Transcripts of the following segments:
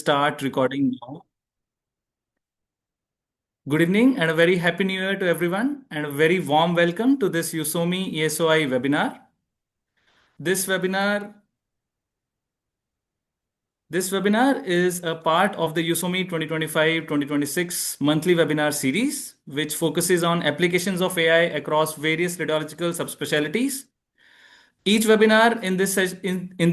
start recording now. Good evening and a very happy new year to everyone, and a very warm welcome to this EuSoMII ESOI webinar. This webinar is a part of the EuSoMII 2025-2026 monthly webinar series, which focuses on applications of AI across various radiological subspecialties. Each webinar in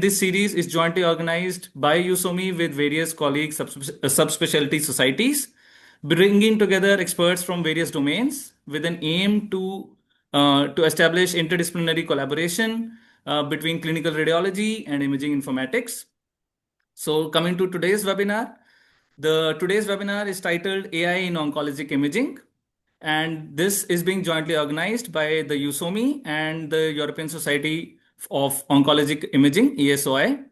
this series is jointly organized by EuSoMII with various colleagues subspecialty societies, bringing together experts from various domains with an aim to establish interdisciplinary collaboration between clinical radiology and imaging informatics. So coming to today's webinar, today's webinar is titled AI in Oncologic Imaging. And this is being jointly organized by the EuSoMII and the European Society of Oncologic Imaging, ESOI.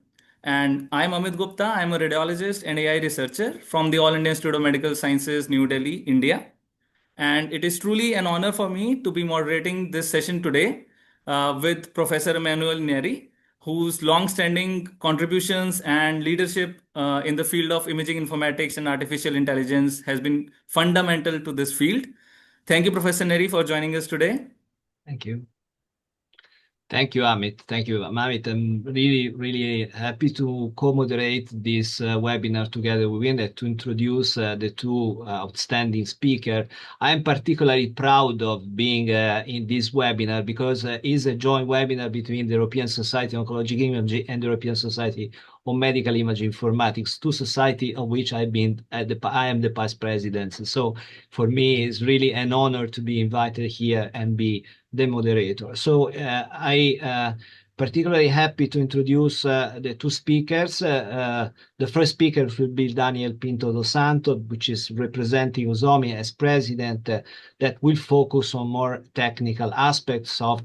And I'm Amit Gupta. I'm a radiologist and AI researcher from the All India Institute of Medical Sciences, New Delhi, India. And it is truly an honor for me to be moderating this session today with Professor Emanuele Neri, whose long-standing contributions and leadership in the field of imaging informatics and artificial intelligence has been fundamental to this field. Thank you, Professor Neri, for joining us today. Thank you. Thank you, Amit. Thank you, Amit. I'm really happy to co-moderate this webinar together with Winnet to introduce the two outstanding speakers. I'm particularly proud of being in this webinar because it's a joint webinar between the European Society of Oncologic Imaging and the European Society of Medical Imaging Informatics, two societies of which I am the past president. So for me, it's really an honor to be invited here and be the moderator. So I particularly happy to introduce the two speakers. The first speaker will be Daniel Pinto dos Santos, which is representing EuSoMII as president, that will focus on more technical aspects of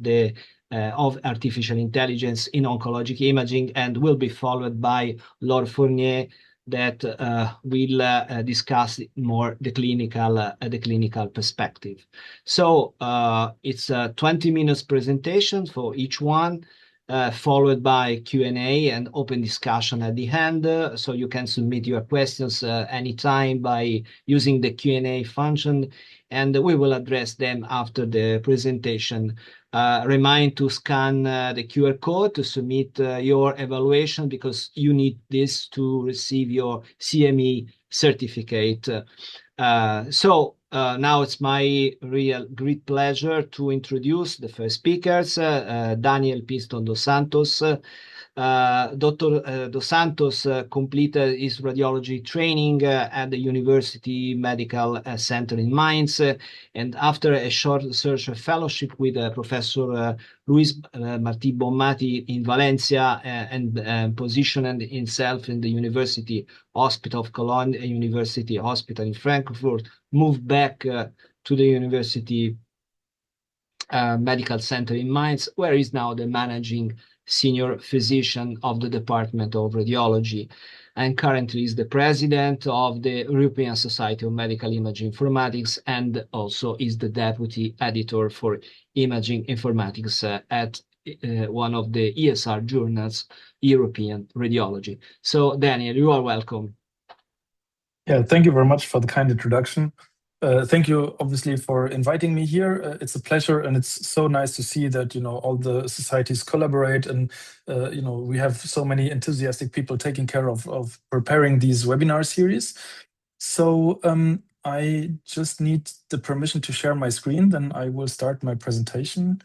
artificial intelligence in oncologic imaging, and will be followed by Laure Fournier, that will discuss more the clinical perspective. So it's a 20 minutes presentation for each one, followed by Q&A and open discussion at the end. So you can submit your questions anytime by using the Q&A function, and we will address them after the presentation. Remind to scan the QR code to submit your evaluation, because you need this to receive your CME certificate. So now it's my real great pleasure to introduce the first speakers, Daniel Pinto dos Santos. Dr. Dos Santos completed his radiology training at the University Medical Center in Mainz, and after a short research fellowship with Professor Luis Martí Bonmati in Valencia, and positioned himself in the University Hospital of Cologne and University Hospital in Frankfurt, moved back to the University Medical Center in Mainz, where he's now the managing senior physician of the Department of Radiology, and currently is the president of the European Society of Medical Imaging Informatics, and also is the deputy editor for imaging informatics at one of the ESR journals, European Radiology. So Daniel, you are welcome. Yeah, thank you very much for the kind introduction. Thank you, obviously, for inviting me here. It's a pleasure, and it's so nice to see that all the societies collaborate, and we have so many enthusiastic people taking care of preparing these webinar series. So I just need the permission to share my screen, then I will start my presentation.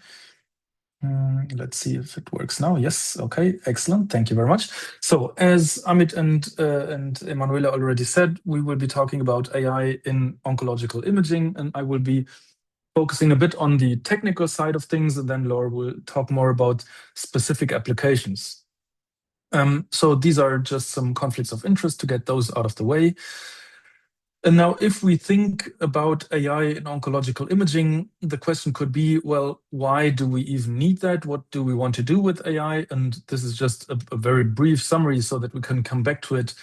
Let's see if it works now. Yes, okay, excellent. Thank you very much. So as Amit and Emanuele already said, we will be talking about AI in oncological imaging, and I will be focusing a bit on the technical side of things, and then Laure will talk more about specific applications. So these are just some conflicts of interest to get those out of the way. And now, if we think about AI in oncological imaging, the question could be, well, why do we even need that? What do we want to do with AI? And this is just a very brief summary so that we can come back to it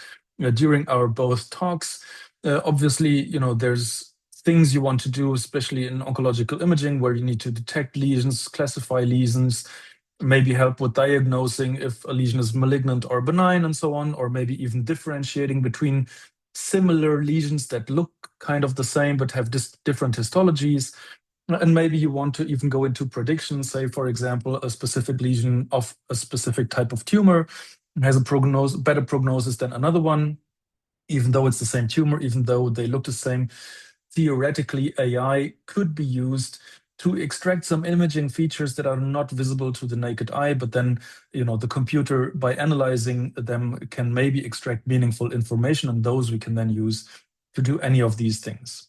during our both talks. Obviously, there's things you want to do, especially in oncological imaging, where you need to detect lesions, classify lesions, maybe help with diagnosing if a lesion is malignant or benign and so on, or maybe even differentiating between similar lesions that look kind of the same but have different histologies. And maybe you want to even go into prediction, say, for example, a specific lesion of a specific type of tumor has a better prognosis than another one, even though it's the same tumor, even though they look the same. Theoretically, AI could be used to extract some imaging features that are not visible to the naked eye, but then, the computer, by analyzing them, can maybe extract meaningful information, and those we can then use to do any of these things.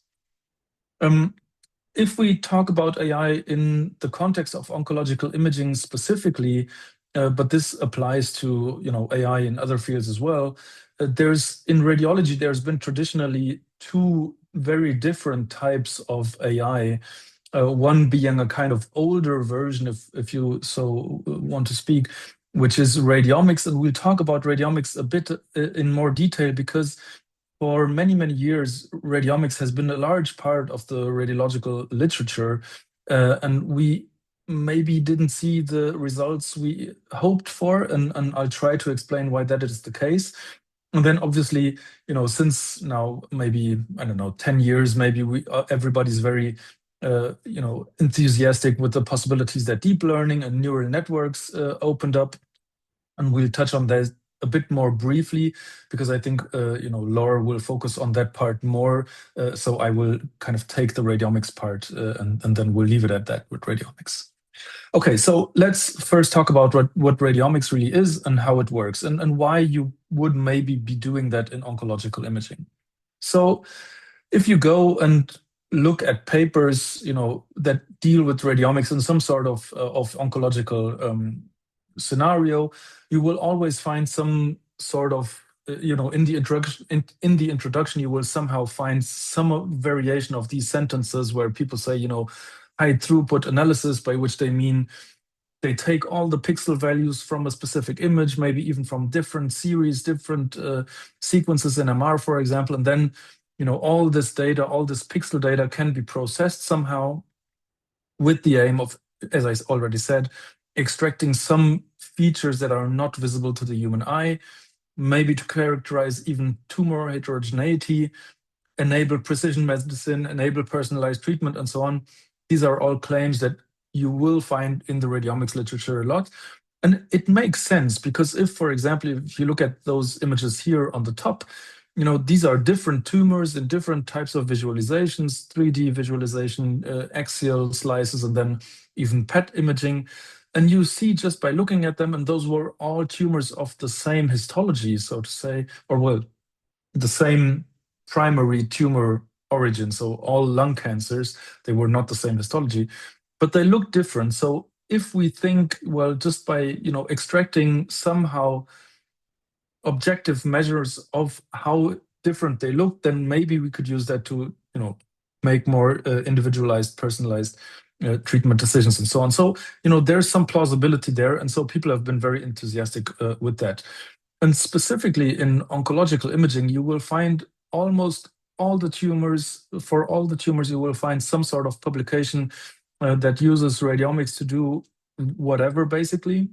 If we talk about AI in the context of oncological imaging specifically, but this applies to AI in other fields as well, in radiology, there's been traditionally two very different types of AI. One being a kind of older version, if you so want to speak, which is radiomics. And we'll talk about radiomics a bit in more detail, because for many, many years, radiomics has been a large part of the radiological literature, and we maybe didn't see the results we hoped for, and I'll try to explain why that is the case. And then obviously, since now maybe, I don't know, 10 years, maybe everybody's very enthusiastic with the possibilities that deep learning and neural networks opened up. And we'll touch on that a bit more briefly, because I think Laure will focus on that part more. So I will kind of take the radiomics part, and then we'll leave it at that with radiomics. Okay, so let's first talk about what radiomics really is and how it works, and why you would maybe be doing that in oncological imaging. So if you go and look at papers, that deal with radiomics in some sort of oncological scenario, you will always find some sort of in the introduction, you will somehow find some variation of these sentences where people say, high throughput analysis, by which they mean they take all the pixel values from a specific image, maybe even from different series, different sequences in MR, for example, and then all this data, all this pixel data can be processed somehow with the aim of, as I already said, extracting some features that are not visible to the human eye, maybe to characterize even tumor heterogeneity, enable precision medicine, enable personalized treatment, and so on. These are all claims that you will find in the radiomics literature a lot. And it makes sense, because if, for example, if you look at those images here on the top, these are different tumors in different types of visualizations, 3D visualization, axial slices, and then even PET imaging. And you see just by looking at them, and those were all tumors of the same histology, so to say, or well, the same primary tumor origin. So all lung cancers, they were not the same histology, but they look different. So if we think, well, just by extracting somehow objective measures of how different they look, then maybe we could use that to make more individualized, personalized treatment decisions and so on. So there's some plausibility there, and so people have been very enthusiastic with that. And specifically in oncological imaging, you will find almost all the tumors, for all the tumors, you will find some sort of publication that uses radiomics to do whatever, basically,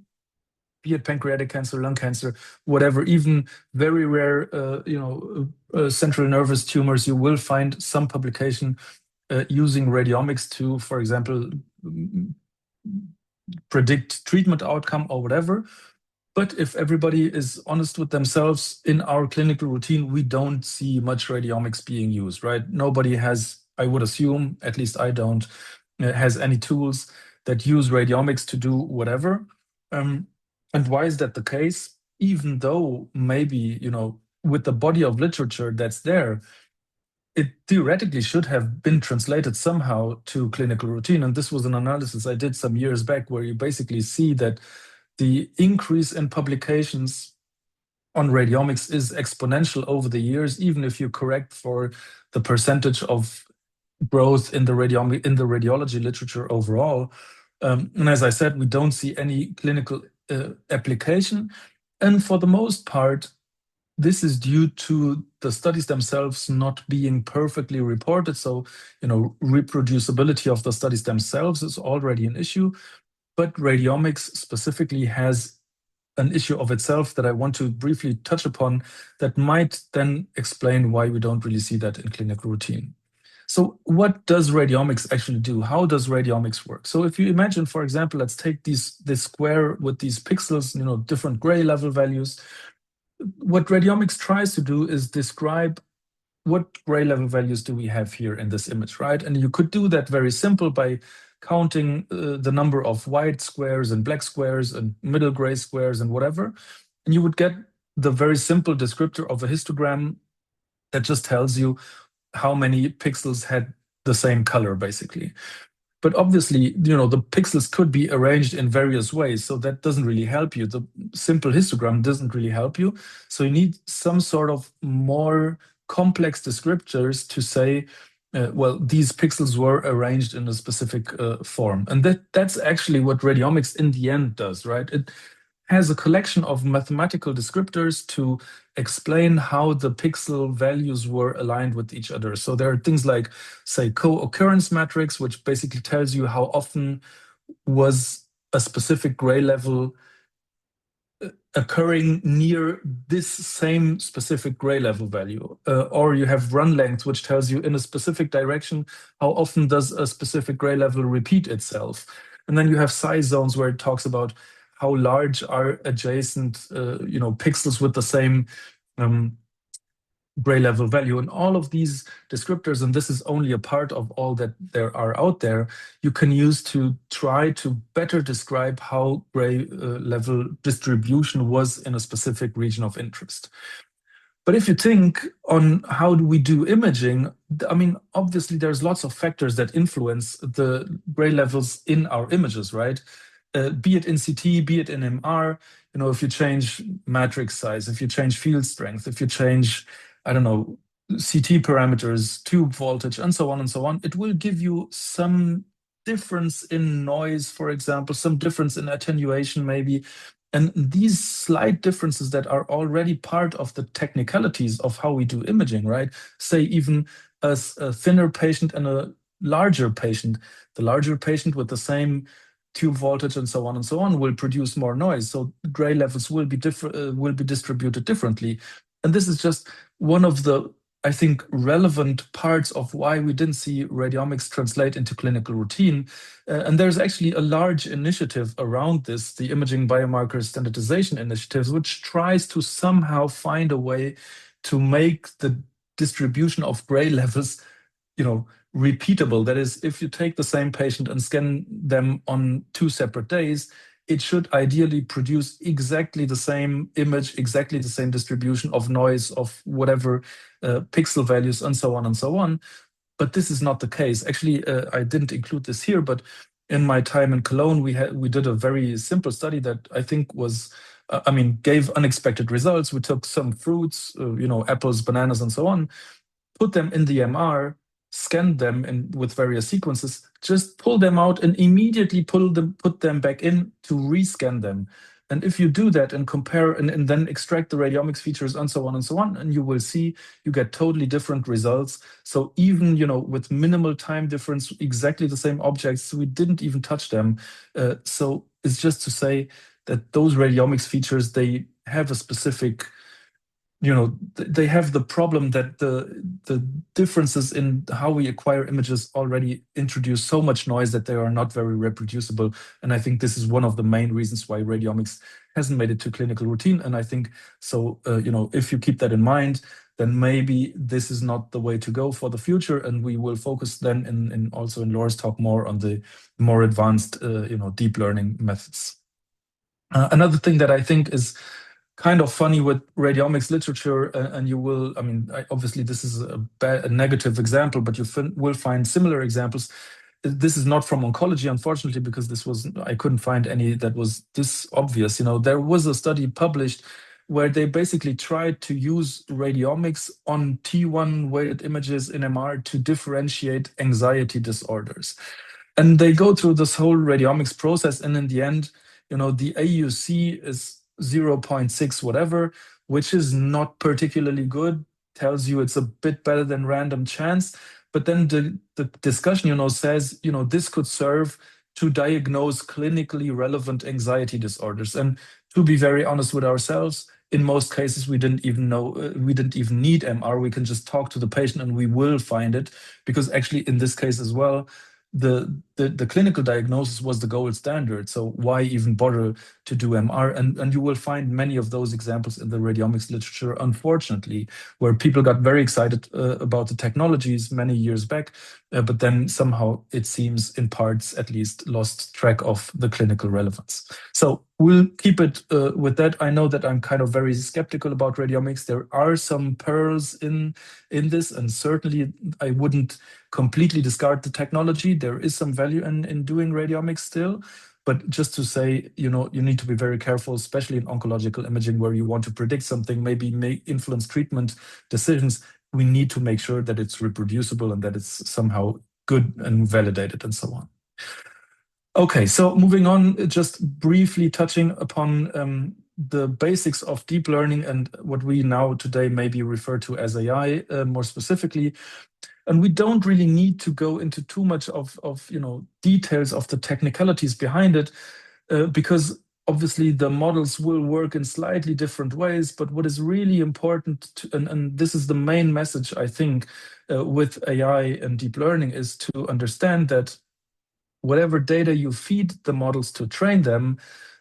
be it pancreatic cancer, lung cancer, whatever, even very rare, central nervous tumors, you will find some publication using radiomics to, for example, predict treatment outcome or whatever. But if everybody is honest with themselves, in our clinical routine, we don't see much radiomics being used, right? Nobody has, I would assume, at least I don't, has any tools that use radiomics to do whatever. And why is that the case? Even though maybe, with the body of literature that's there, it theoretically should have been translated somehow to clinical routine. And this was an analysis I did some years back, where you basically see that the increase in publications on radiomics is exponential over the years, even if you correct for the percentage of growth in the radiology literature overall. And as I said, we don't see any clinical application. And for the most part, this is due to the studies themselves not being perfectly reported. So, reproducibility of the studies themselves is already an issue. But radiomics specifically has an issue of itself that I want to briefly touch upon that might then explain why we don't really see that in clinical routine. So what does radiomics actually do? How does radiomics work? So if you imagine, for example, let's take this square with these pixels, different gray level values. What radiomics tries to do is describe what gray level values do we have here in this image, right? And you could do that very simple by counting the number of white squares and black squares and middle gray squares and whatever. And you would get the very simple descriptor of a histogram that just tells you how many pixels had the same color, basically. But obviously, the pixels could be arranged in various ways, so that doesn't really help you. The simple histogram doesn't really help you. So you need some sort of more complex descriptors to say, well, these pixels were arranged in a specific form. And that's actually what radiomics in the end does, right? It has a collection of mathematical descriptors to explain how the pixel values were aligned with each other. So there are things like, say, co-occurrence matrix, which basically tells you how often was a specific gray level occurring near this same specific gray level value. Or you have run length, which tells you in a specific direction how often does a specific gray level repeat itself. And then you have size zones where it talks about how large are adjacent pixels with the same gray level value. And all of these descriptors, and this is only a part of all that there are out there, you can use to try to better describe how gray level distribution was in a specific region of interest. But if you think on how do we do imaging, I mean, obviously there's lots of factors that influence the gray levels in our images, right? Be it in CT, be it in MR, if you change matrix size, if you change field strength, if you change, I don't know, CT parameters, tube voltage, and so on, it will give you some difference in noise, for example, some difference in attenuation maybe. And these slight differences that are already part of the technicalities of how we do imaging, right? Say even a thinner patient and a larger patient, the larger patient with the same tube voltage and so on will produce more noise. So gray levels will be distributed differently. And this is just one of the, I think, relevant parts of why we didn't see radiomics translate into clinical routine. And there's actually a large initiative around this, the Imaging Biomarker Standardization Initiative, which tries to somehow find a way to make the distribution of gray levels, repeatable. That is, if you take the same patient and scan them on 2 separate days, it should ideally produce exactly the same image, exactly the same distribution of noise, of whatever pixel values, and so on. But this is not the case. Actually, I didn't include this here, but in my time in Cologne, we did a very simple study that I think was, gave unexpected results. We took some fruits, apples, bananas, and so on, put them in the MR, scanned them with various sequences, just pull them out and immediately put them back in to rescan them. And if you do that and compare and then extract the radiomics features and so on, and you will see you get totally different results. So even with minimal time difference, exactly the same objects, we didn't even touch them. So it's just to say that those radiomics features, they have a specific, they have the problem that the differences in how we acquire images already introduce so much noise that they are not very reproducible. And I think this is one of the main reasons why radiomics hasn't made it to clinical routine. And I think so, if you keep that in mind, then maybe this is not the way to go for the future. And we will focus then in also in Laure's talk more on the more advanced, deep learning methods. Another thing that I think is kind of funny with radiomics literature, and you will, obviously this is a negative example, but you will find similar examples. This is not from oncology, unfortunately, because I couldn't find any that was this obvious. There was a study published where they basically tried to use radiomics on T1 weighted images in MR to differentiate anxiety disorders. And they go through this whole radiomics process, and in the end, the AUC is 0.6 whatever, which is not particularly good, tells you it's a bit better than random chance. But then the discussion, says, this could serve to diagnose clinically relevant anxiety disorders. And to be very honest with ourselves, in most cases, we didn't even need MR. We can just talk to the patient and we will find it, because actually in this case as well, the clinical diagnosis was the gold standard. So why even bother to do MR? And you will find many of those examples in the radiomics literature, unfortunately, where people got very excited about the technologies many years back, but then somehow it seems in parts at least lost track of the clinical relevance. So we'll keep it with that. I know that I'm kind of very skeptical about radiomics. There are some pearls in this, and certainly I wouldn't completely discard the technology. There is some value in doing radiomics still. But just to say, you need to be very careful, especially in oncological imaging, where you want to predict something, maybe may influence treatment decisions. We need to make sure that it's reproducible and that it's somehow good and validated and so on. Okay, so moving on, just briefly touching upon the basics of deep learning and what we now today maybe refer to as AI more specifically. And we don't really need to go into too much of details of the technicalities behind it, because obviously the models will work in slightly different ways. But what is really important, and this is the main message, I think, with AI and deep learning, is to understand that whatever data you feed the models to train them,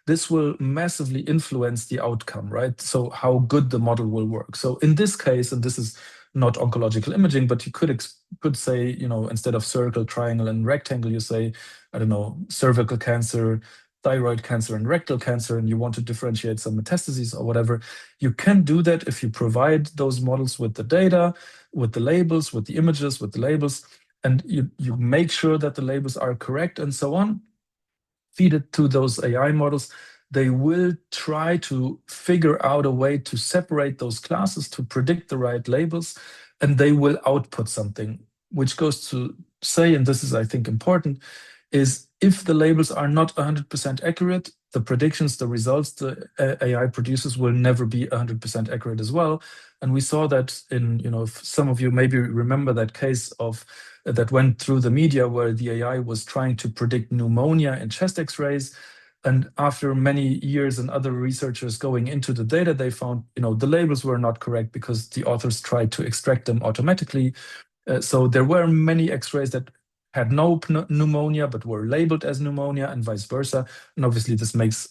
this will massively influence the outcome, right? So how good the model will work. So in this case, and this is not oncological imaging, but you could say, instead of circle, triangle, and rectangle, you say, I don't know, cervical cancer, thyroid cancer, and rectal cancer, and you want to differentiate some metastases or whatever. You can do that if you provide those models with the data, with the labels, with the images, with the labels, and you make sure that the labels are correct and so on. Feed it to those AI models. They will try to figure out a way to separate those classes to predict the right labels, and they will output something, which goes to say, and this is, I think, important, is if the labels are not 100% accurate, the predictions, the results the AI produces will never be 100% accurate as well. And we saw that in, if some of you maybe remember that case of that went through the media where the AI was trying to predict pneumonia in chest x-rays. And after many years and other researchers going into the data, they found, the labels were not correct because the authors tried to extract them automatically. So there were many x-rays that had no pneumonia but were labeled as pneumonia, and vice versa. And obviously this makes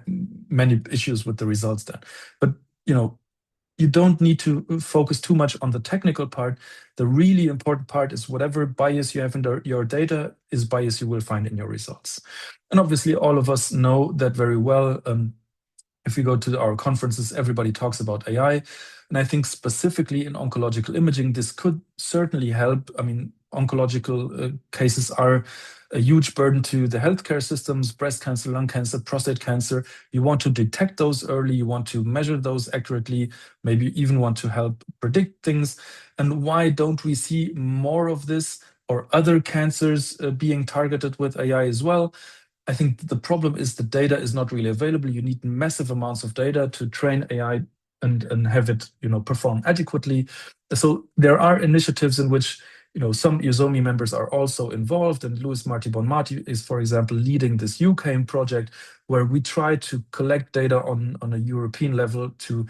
many issues with the results then. But, you don't need to focus too much on the technical part. The really important part is whatever bias you have in your data is bias you will find in your results. And obviously all of us know that very well. If we go to our conferences, everybody talks about AI. And I think specifically in oncological imaging, this could certainly help. I mean, oncological cases are a huge burden to the healthcare systems: breast cancer, lung cancer, prostate cancer. You want to detect those early, you want to measure those accurately, maybe even want to help predict things. And why don't we see more of this or other cancers being targeted with AI as well? I think the problem is the data is not really available. You need massive amounts of data to train AI and have it, perform adequately. So there are initiatives in which, some EuSoMII members are also involved, and Louis Marty Bonmati is, for example, leading this UCAIM project, where we try to collect data on a European level to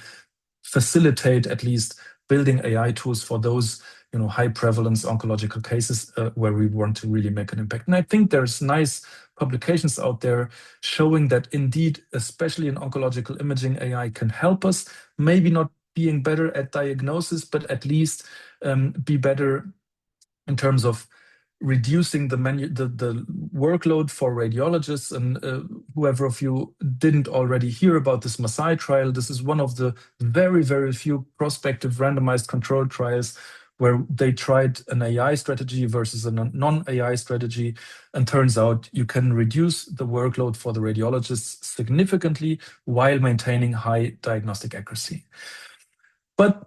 facilitate at least building AI tools for those high prevalence oncological cases where we want to really make an impact. And I think there's nice publications out there showing that indeed, especially in oncological imaging, AI can help us, maybe not being better at diagnosis, but at least be better in terms of reducing the workload for radiologists. And whoever of you didn't already hear about this MASAI trial, this is one of the very, very few prospective randomized controlled trials where they tried an AI strategy versus a non-AI strategy. And turns out you can reduce the workload for the radiologists significantly while maintaining high diagnostic accuracy. But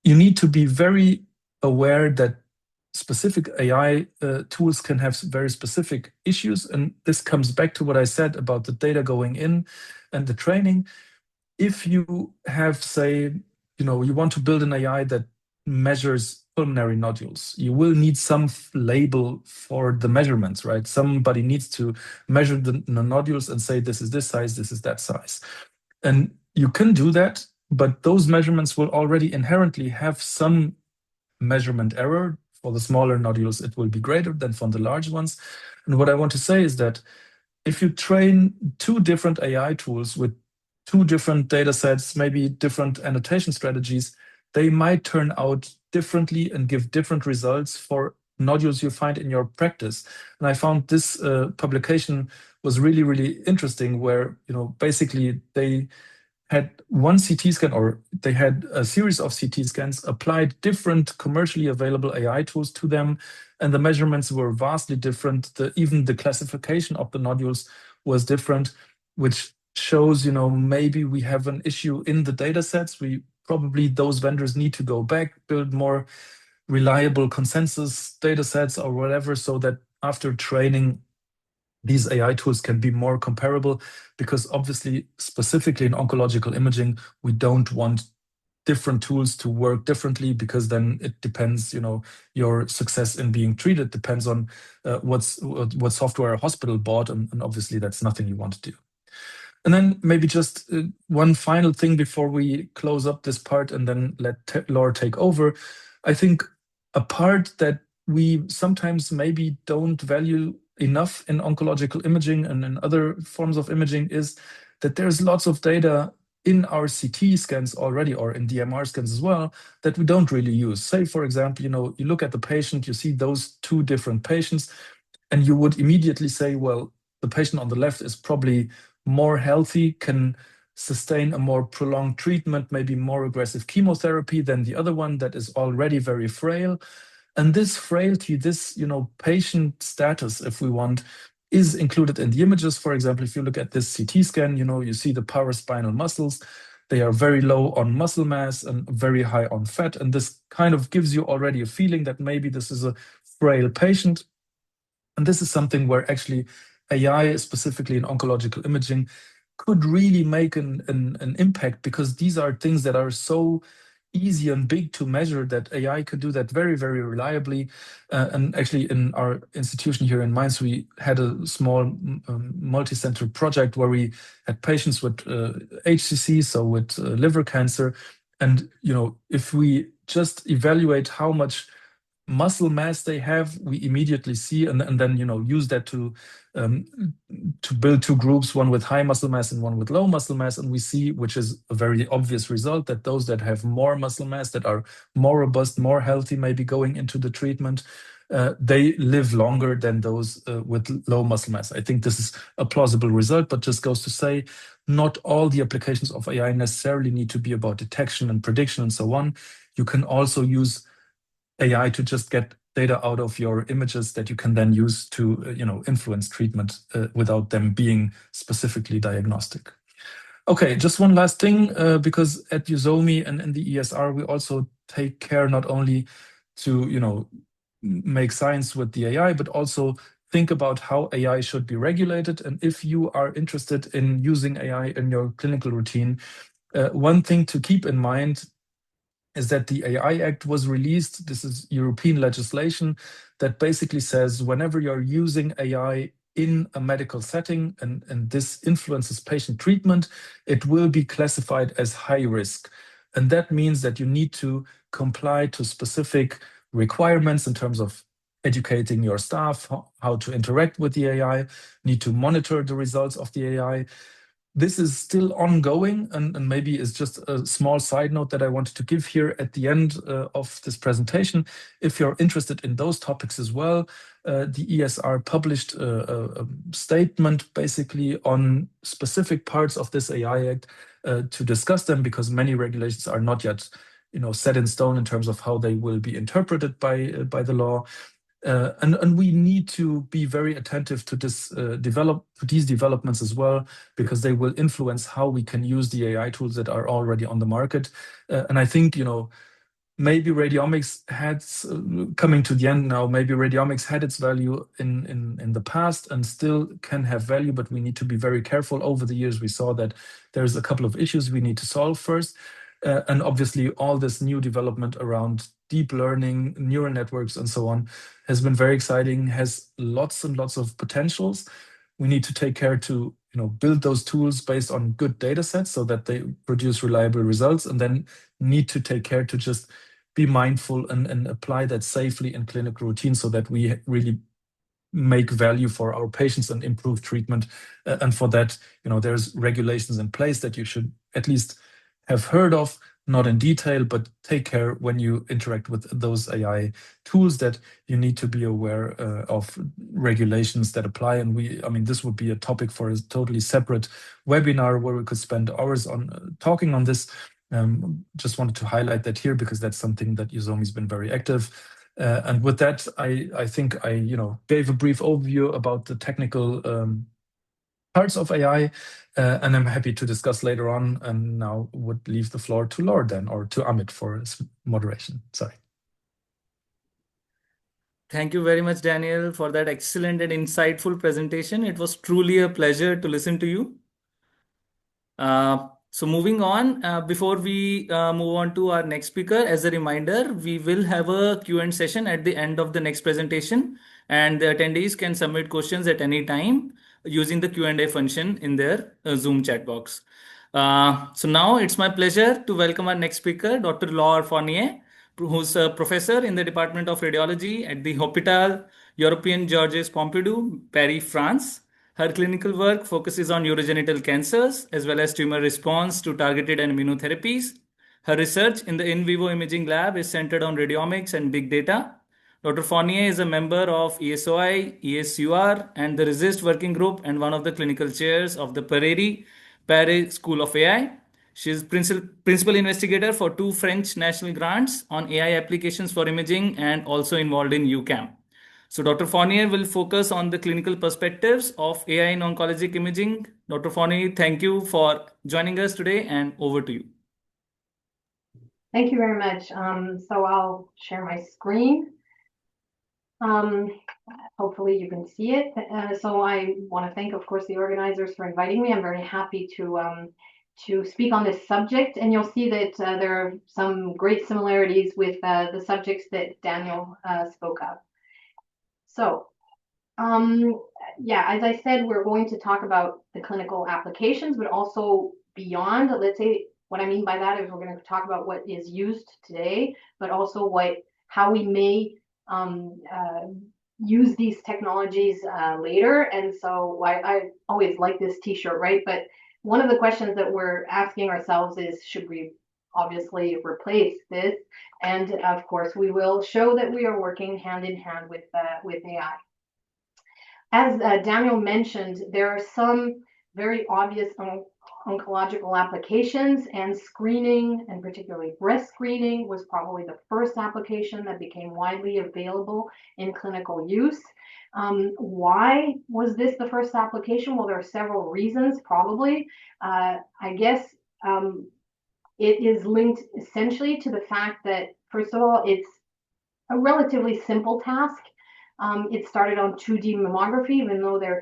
you need to be very aware that specific AI tools can have very specific issues. And this comes back to what I said about the data going in and the training. If you have, say, you want to build an AI that measures pulmonary nodules. You will need some label for the measurements, right? Somebody needs to measure the nodules and say, this is this size, this is that size. And you can do that, but those measurements will already inherently have some measurement error. For the smaller nodules, it will be greater than for the large ones. And what I want to say is that if you train two different AI tools with two different data sets, maybe different annotation strategies, they might turn out differently and give different results for nodules you find in your practice. And I found this publication was really, really interesting, where basically they had one CT scan, or they had a series of CT scans, applied different commercially available AI tools to them, and the measurements were vastly different. Even the classification of the nodules was different, which shows, maybe we have an issue in the data sets. Probably those vendors need to go back, build more reliable consensus data sets or whatever, so that after training, these AI tools can be more comparable, because obviously, specifically in oncological imaging, we don't want different tools to work differently, because then it depends, your success in being treated depends on what software a hospital bought, and obviously that's nothing you want to do. And then maybe just one final thing before we close up this part and then let Laure take over. I think a part that we sometimes maybe don't value enough in oncological imaging and in other forms of imaging is that there's lots of data in our CT scans already, or in DMR scans as well, that we don't really use. Say, for example, you look at the patient, you see those two different patients, and you would immediately say, well, the patient on the left is probably more healthy, can sustain a more prolonged treatment, maybe more aggressive chemotherapy than the other one that is already very frail. And this frailty, this patient status, if we want, is included in the images. For example, if you look at this CT scan, you see the paraspinal muscles. They are very low on muscle mass and very high on fat. And this kind of gives you already a feeling that maybe this is a frail patient. And this is something where actually AI, specifically in oncological imaging, could really make an impact, because these are things that are so easy and big to measure that AI could do that very, very reliably. And actually, in our institution here in Mainz, we had a small multi-center project where we had patients with HCC, so with liver cancer. And if we just evaluate how much muscle mass they have, we immediately see, and then use that to build two groups, one with high muscle mass and one with low muscle mass, and we see, which is a very obvious result, that those that have more muscle mass, that are more robust, more healthy, maybe going into the treatment, they live longer than those with low muscle mass. I think this is a plausible result, but just goes to say, not all the applications of AI necessarily need to be about detection and prediction and so on. You can also use AI to just get data out of your images that you can then use to influence treatment without them being specifically diagnostic. Okay, just one last thing, because at EuSoMII and in the ESR, we also take care not only to make science with the AI, but also think about how AI should be regulated. And if you are interested in using AI in your clinical routine, one thing to keep in mind is that the AI Act was released. This is European legislation that basically says whenever you're using AI in a medical setting and this influences patient treatment, it will be classified as high risk. And that means that you need to comply to specific requirements in terms of educating your staff, how to interact with the AI, need to monitor the results of the AI. This is still ongoing, and maybe is just a small side note that I wanted to give here at the end of this presentation. If you're interested in those topics as well, the ESR published a statement basically on specific parts of this AI Act to discuss them, because many regulations are not yet set in stone in terms of how they will be interpreted by the law. And we need to be very attentive to these developments as well, because they will influence how we can use the AI tools that are already on the market. And I think maybe radiomics had coming to the end now. Maybe radiomics had its value in the past and still can have value, but we need to be very careful. Over the years, we saw that there's a couple of issues we need to solve first. And obviously all this new development around deep learning, neural networks, and so on has been very exciting, has lots and lots of potentials. We need to take care to build those tools based on good data sets so that they produce reliable results, and then need to take care to just be mindful and apply that safely in clinical routine so that we really make value for our patients and improve treatment. And for that, there's regulations in place that you should at least have heard of, not in detail, but take care when you interact with those AI tools that you need to be aware of regulations that apply. And this would be a topic for a totally separate webinar where we could spend hours on talking on this. Just wanted to highlight that here because that's something that EuSoMII has been very active. And with that, I think I gave a brief overview about the technical parts of AI, and I'm happy to discuss later on. And now would leave the floor to Laure then, or to Amit for his moderation. Sorry. Thank you very much, Daniel, for that excellent and insightful presentation. It was truly a pleasure to listen to you. So moving on, before we move on to our next speaker, as a reminder, we will have a Q&A session at the end of the next presentation, and the attendees can submit questions at any time using the Q&A function in their Zoom chat box. So now it's my pleasure to welcome our next speaker, Dr. Laure Fournier, who's a professor in the Department of Radiology at the Hôpital European Georges Pompidou, Paris, France. Her clinical work focuses on urogenital cancers as well as tumor response to targeted immunotherapies. Her research in the in vivo imaging lab is centered on radiomics and big data. Dr. Fournier is a member of ESOI, ESUR, and the RESIST working group and one of the clinical chairs of the Paris School of AI. She is principal investigator for 2 French national grants on AI applications for imaging and also involved in EuCAM. So Dr. Fournier will focus on the clinical perspectives of AI in oncologic imaging. Dr. Fournier, thank you for joining us today, and over to you. Thank you very much. So I'll share my screen. Hopefully you can see it. So I want to thank, of course, the organizers for inviting me. I'm very happy to speak on this subject, and you'll see that there are some great similarities with the subjects that Daniel spoke of. So, yeah, as I said, we're going to talk about the clinical applications, but also beyond. Let's say what I mean by that is we're going to talk about what is used today, but also how we may use these technologies later. And so I always like this T-shirt, right? But one of the questions that we're asking ourselves is, should we obviously replace this? And of course, we will show that we are working hand in hand with AI. As Daniel mentioned, there are some very obvious oncological applications, and screening, and particularly breast screening, was probably the first application that became widely available in clinical use. Why was this the first application? Well, there are several reasons, probably. I guess it is linked essentially to the fact that, first of all, it's a relatively simple task. It started on 2D mammography, even though there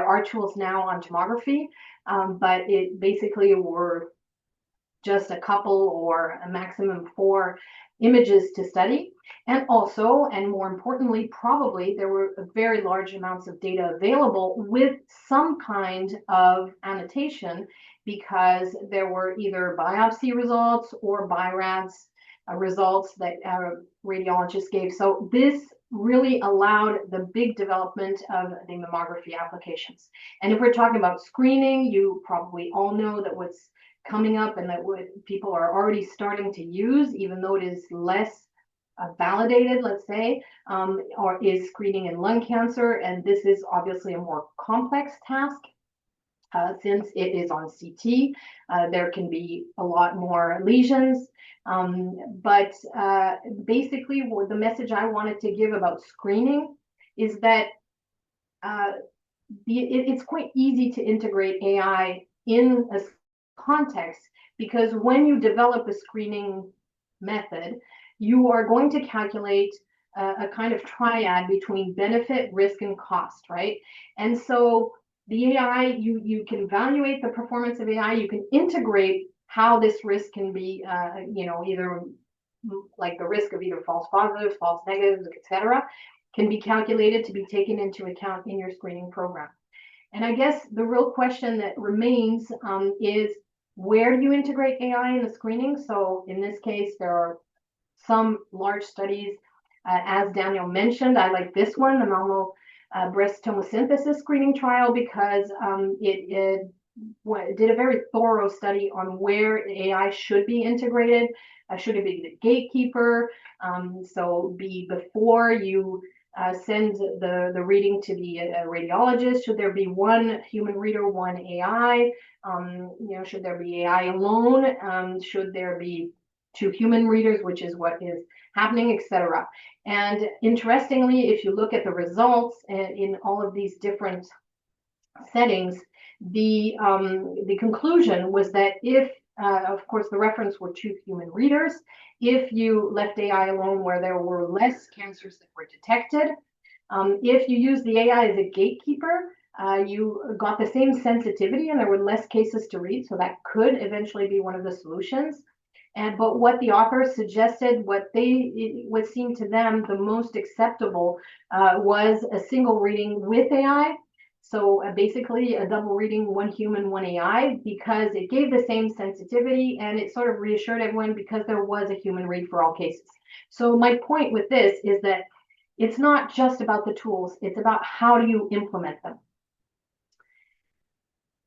are tools now on tomography, but it basically were just a couple or a maximum 4 images to study. And also, and more importantly, probably there were very large amounts of data available with some kind of annotation, because there were either biopsy results or BI-RADS results that radiologists gave. So this really allowed the big development of the mammography applications. And if we're talking about screening, you probably all know that what's coming up and that what people are already starting to use, even though it is less validated, let's say, or is screening in lung cancer. And this is obviously a more complex task. Since it is on CT, there can be a lot more lesions. But basically, the message I wanted to give about screening is that it's quite easy to integrate AI in a context, because when you develop a screening method, you are going to calculate a kind of triad between benefit, risk, and cost, right? And so the AI, you can evaluate the performance of AI. You can integrate how this risk can be, either like the risk of either false positives, false negatives, etc., can be calculated to be taken into account in your screening program. And I guess the real question that remains is, where do you integrate AI in the screening? So in this case, there are some large studies, as Daniel mentioned. I like this one, the normal breast tomosynthesis screening trial, because it did a very thorough study on where AI should be integrated. Should it be the gatekeeper? So be before you send the reading to the radiologist. Should there be one human reader, one AI? Should there be AI alone? Should there be two human readers, which is what is happening, etc. And interestingly, if you look at the results in all of these different settings, the conclusion was that if, of course, the reference were two human readers, if you left AI alone where there were less cancers that were detected, if you use the AI as a gatekeeper, you got the same sensitivity and there were less cases to read, so that could eventually be one of the solutions. But what the authors suggested, what seemed to them the most acceptable was a single reading with AI. So basically a double reading, one human, one AI, because it gave the same sensitivity and it sort of reassured everyone because there was a human read for all cases. So my point with this is that it's not just about the tools, it's about how do you implement them.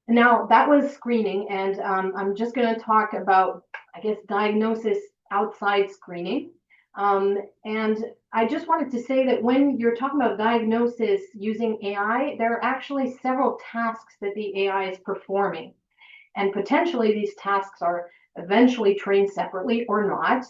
Now, that was screening, and I'm just going to talk about, I guess, diagnosis outside screening. And I just wanted to say that when you're talking about diagnosis using AI, there are actually several tasks that the AI is performing. And potentially these tasks are eventually trained separately or not.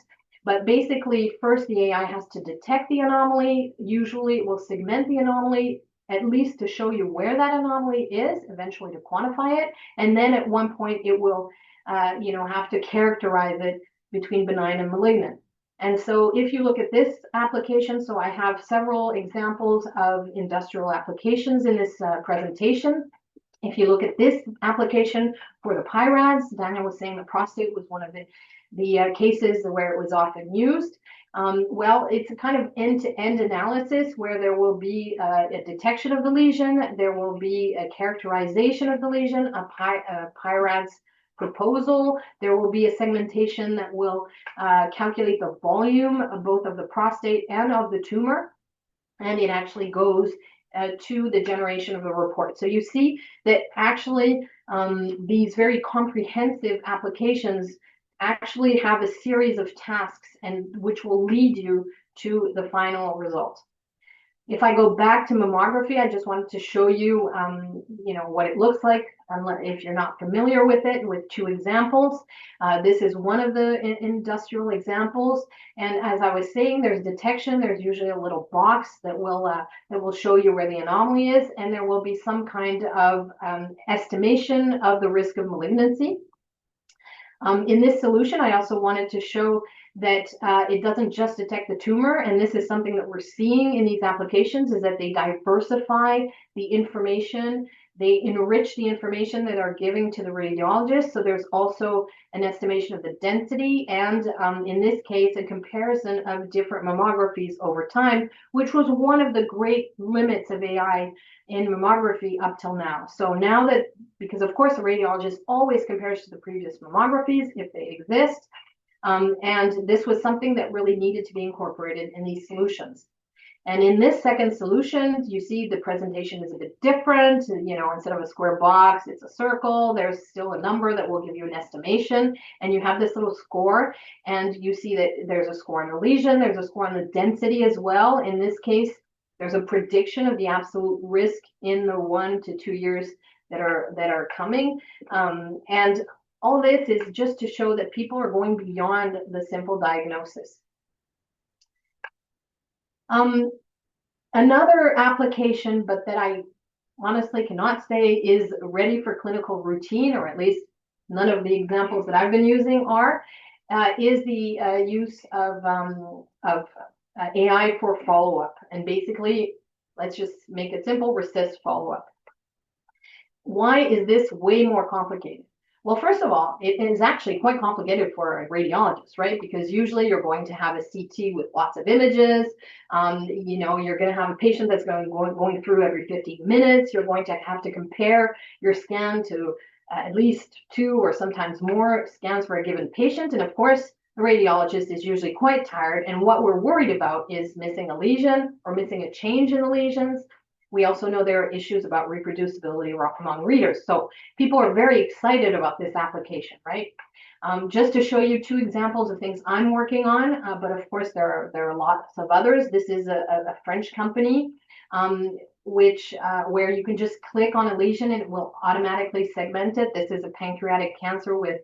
But basically, first the AI has to detect the anomaly. Usually it will segment the anomaly, at least to show you where that anomaly is, eventually to quantify it. And then at one point it will have to characterize it between benign and malignant. And so if you look at this application, so I have several examples of industrial applications in this presentation. If you look at this application for the PIRADS, Daniel was saying the prostate was one of the cases where it was often used. Well, it's a kind of end-to-end analysis where there will be a detection of the lesion, there will be a characterization of the lesion, a PIRADS proposal, there will be a segmentation that will calculate the volume of both of the prostate and of the tumor, and it actually goes to the generation of a report. So you see that actually these very comprehensive applications actually have a series of tasks and which will lead you to the final result. If I go back to mammography, I just wanted to show you, what it looks like. If you're not familiar with it, with two examples. This is one of the industrial examples. And as I was saying, there's detection. There's usually a little box that will show you where the anomaly is, and there will be some kind of estimation of the risk of malignancy. In this solution, I also wanted to show that it doesn't just detect the tumor, and this is something that we're seeing in these applications, is that they diversify the information, they enrich the information that are giving to the radiologist. So there's also an estimation of the density, and in this case, a comparison of different mammographies over time, which was one of the great limits of AI in mammography up till now. So now that, because of course the radiologist always compares to the previous mammographies if they exist, and this was something that really needed to be incorporated in these solutions. And in this second solution, you see the presentation is a bit different. Instead of a square box, it's a circle. There's still a number that will give you an estimation. And you have this little score. And you see that there's a score on the lesion. There's a score on the density as well. In this case, there's a prediction of the absolute risk in the 1 to 2 years that are coming. And all this is just to show that people are going beyond the simple diagnosis. Another application, but that I honestly cannot say is ready for clinical routine, or at least none of the examples that I've been using are, is the use of AI for follow-up. And basically, let's just make it simple, RECIST follow-up. Why is this way more complicated? Well, first of all, it is actually quite complicated for a radiologist, right? Because usually you're going to have a CT with lots of images. You're going to have a patient that's going through every 15 minutes. You're going to have to compare your scan to at least 2 or sometimes more scans for a given patient. And of course, the radiologist is usually quite tired. And what we're worried about is missing a lesion or missing a change in the lesions. We also know there are issues about reproducibility among readers. So people are very excited about this application, right? Just to show you 2 examples of things I'm working on, but of course there are lots of others. This is a French company, where you can just click on a lesion and it will automatically segment it. This is a pancreatic cancer with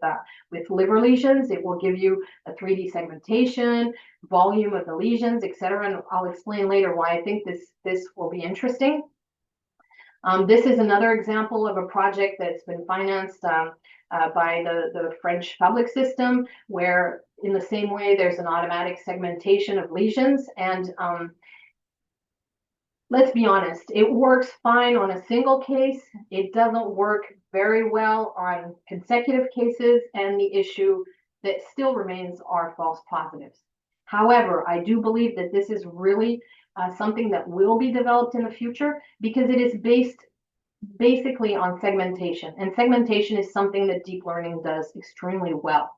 liver lesions. It will give you a 3D segmentation, volume of the lesions, etc. And I'll explain later why I think this will be interesting. This is another example of a project that's been financed by the French public system, where in the same way there's an automatic segmentation of lesions. And let's be honest, it works fine on a single case. It doesn't work very well on consecutive cases, and the issue that still remains are false positives. However, I do believe that this is really something that will be developed in the future, because it is based basically on segmentation, and segmentation is something that deep learning does extremely well.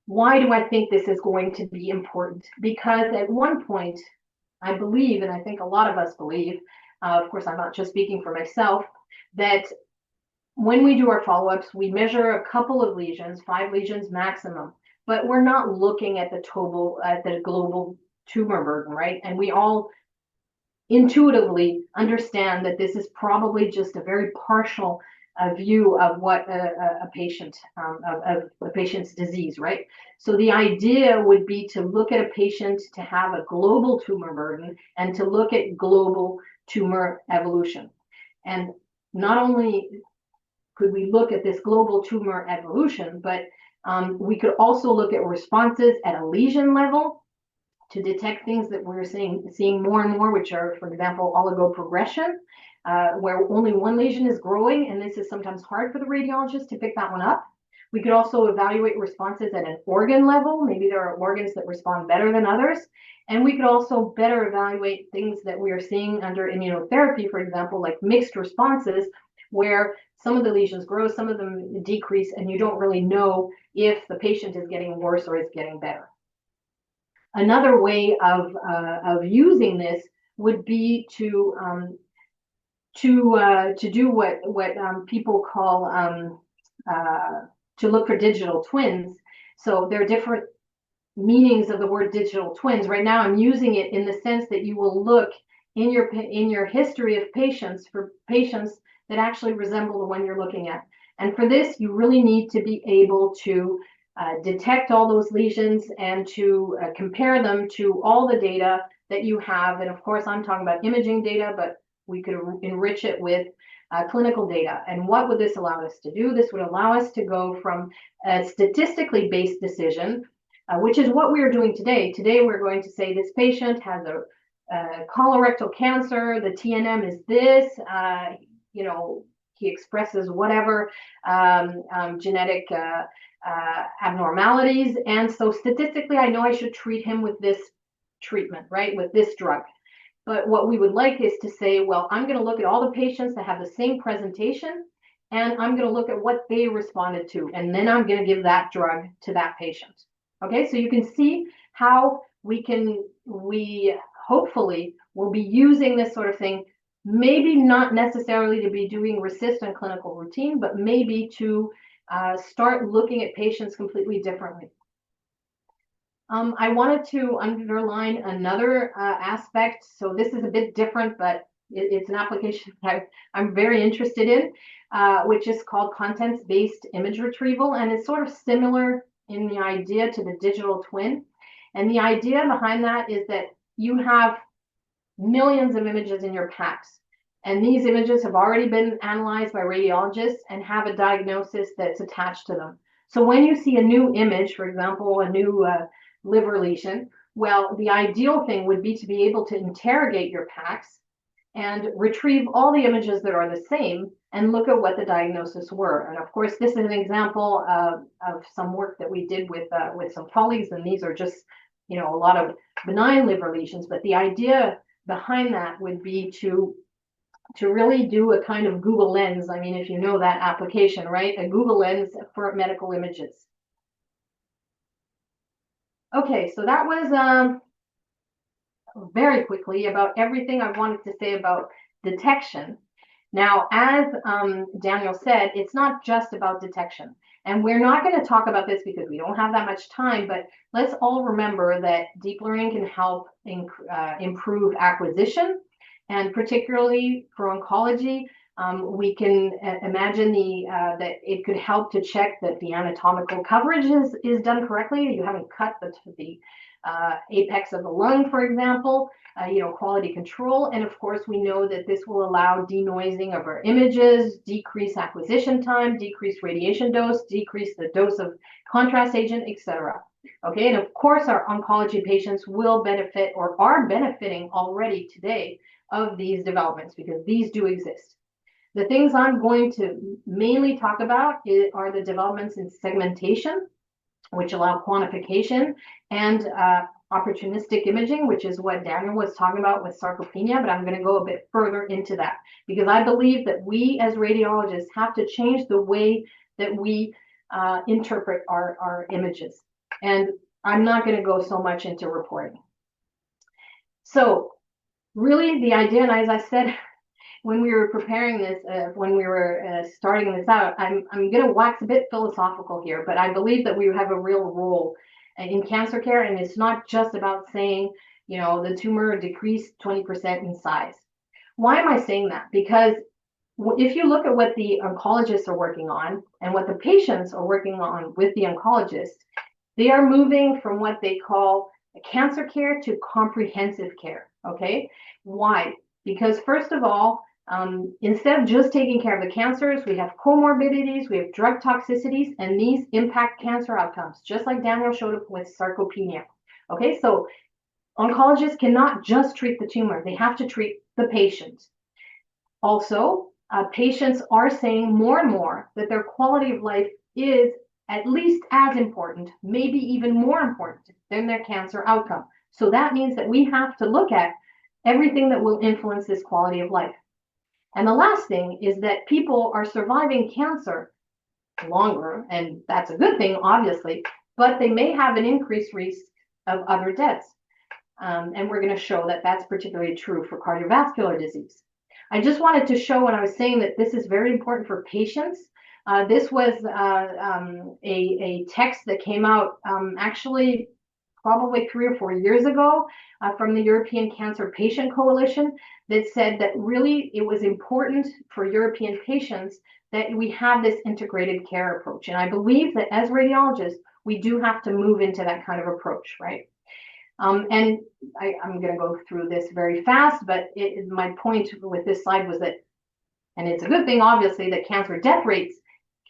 Why do I think this is going to be important? Because at one point, I believe, and I think a lot of us believe, of course, I'm not just speaking for myself, that when we do our follow-ups, we measure a couple of lesions, 5 lesions maximum, but we're not looking at the global tumor burden, right? And we all intuitively understand that this is probably just a very partial view of what a patient's disease, right? So the idea would be to look at a patient to have a global tumor burden and to look at global tumor evolution. And not only could we look at this global tumor evolution, but we could also look at responses at a lesion level to detect things that we're seeing more and more, which are, for example, oligoprogression, where only one lesion is growing, and this is sometimes hard for the radiologist to pick that one up. We could also evaluate responses at an organ level. Maybe there are organs that respond better than others. And we could also better evaluate things that we are seeing under immunotherapy, for example, like mixed responses, where some of the lesions grow, some of them decrease, and you don't really know if the patient is getting worse or is getting better. Another way of using this would be to do what people call to look for digital twins. So there are different meanings of the word digital twins. Right now, I'm using it in the sense that you will look in your history of patients for patients that actually resemble the one you're looking at. And for this, you really need to be able to detect all those lesions and to compare them to all the data that you have. And of course, I'm talking about imaging data, but we could enrich it with clinical data. And what would this allow us to do? This would allow us to go from a statistically based decision, which is what we are doing today. Today, we're going to say this patient has a colorectal cancer, the TNM is this, he expresses whatever genetic abnormalities. And so statistically, I know I should treat him with this treatment, right, with this drug. But what we would like is to say, well, I'm going to look at all the patients that have the same presentation, and I'm going to look at what they responded to, and then I'm going to give that drug to that patient. Okay, so you can see how we hopefully will be using this sort of thing, maybe not necessarily to be doing RECIST and clinical routine, but maybe to start looking at patients completely differently. I wanted to underline another aspect. So this is a bit different, but it's an application that I'm very interested in, which is called contents-based image retrieval. And it's sort of similar in the idea to the digital twin. And the idea behind that is that you have millions of images in your PACS. And these images have already been analyzed by radiologists and have a diagnosis that's attached to them. So when you see a new image, for example, a new liver lesion, well, the ideal thing would be to be able to interrogate your PACS and retrieve all the images that are the same and look at what the diagnosis were. And of course, this is an example of some work that we did with some colleagues, and these are just, a lot of benign liver lesions. But the idea behind that would be to really do a kind of Google Lens. I mean, if you know that application, right? A Google Lens for medical images. Okay, so that was very quickly about everything I wanted to say about detection. Now, as Daniel said, it's not just about detection. And we're not going to talk about this because we don't have that much time, but let's all remember that deep learning can help improve acquisition. And particularly for oncology, we can imagine that it could help to check that the anatomical coverage is done correctly. You haven't cut the apex of the lung, for example, quality control. And of course, we know that this will allow denoising of our images, decrease acquisition time, decrease radiation dose, decrease the dose of contrast agent, etc. Okay, and of course, our oncology patients will benefit or are benefiting already today of these developments because these do exist. The things I'm going to mainly talk about are the developments in segmentation, which allow quantification, and opportunistic imaging, which is what Daniel was talking about with sarcopenia, but I'm going to go a bit further into that because I believe that we as radiologists have to change the way that we interpret our images. And I'm not going to go so much into reporting. So really the idea, and as I said, when we were preparing this, when we were starting this out, I'm going to wax a bit philosophical here, but I believe that we have a real role in cancer care, and it's not just about saying, the tumor decreased 20% in size. Why am I saying that? Because if you look at what the oncologists are working on and what the patients are working on with the oncologist, they are moving from what they call cancer care to comprehensive care, okay? Why? Because first of all, instead of just taking care of the cancers, we have comorbidities, we have drug toxicities, and these impact cancer outcomes, just like Daniel showed up with sarcopenia. Okay, so oncologists cannot just treat the tumor, they have to treat the patient. Also, patients are saying more and more that their quality of life is at least as important, maybe even more important than their cancer outcome. So that means that we have to look at everything that will influence this quality of life. And the last thing is that people are surviving cancer longer, and that's a good thing, obviously, but they may have an increased risk of other deaths. And we're going to show that that's particularly true for cardiovascular disease. I just wanted to show when I was saying that this is very important for patients. This was a text that came out actually probably 3 or 4 years ago from the European Cancer Patient Coalition that said that really it was important for European patients that we have this integrated care approach. And I believe that as radiologists, we do have to move into that kind of approach, right? And I'm going to go through this very fast, but my point with this slide was that, and it's a good thing, obviously, that cancer death rates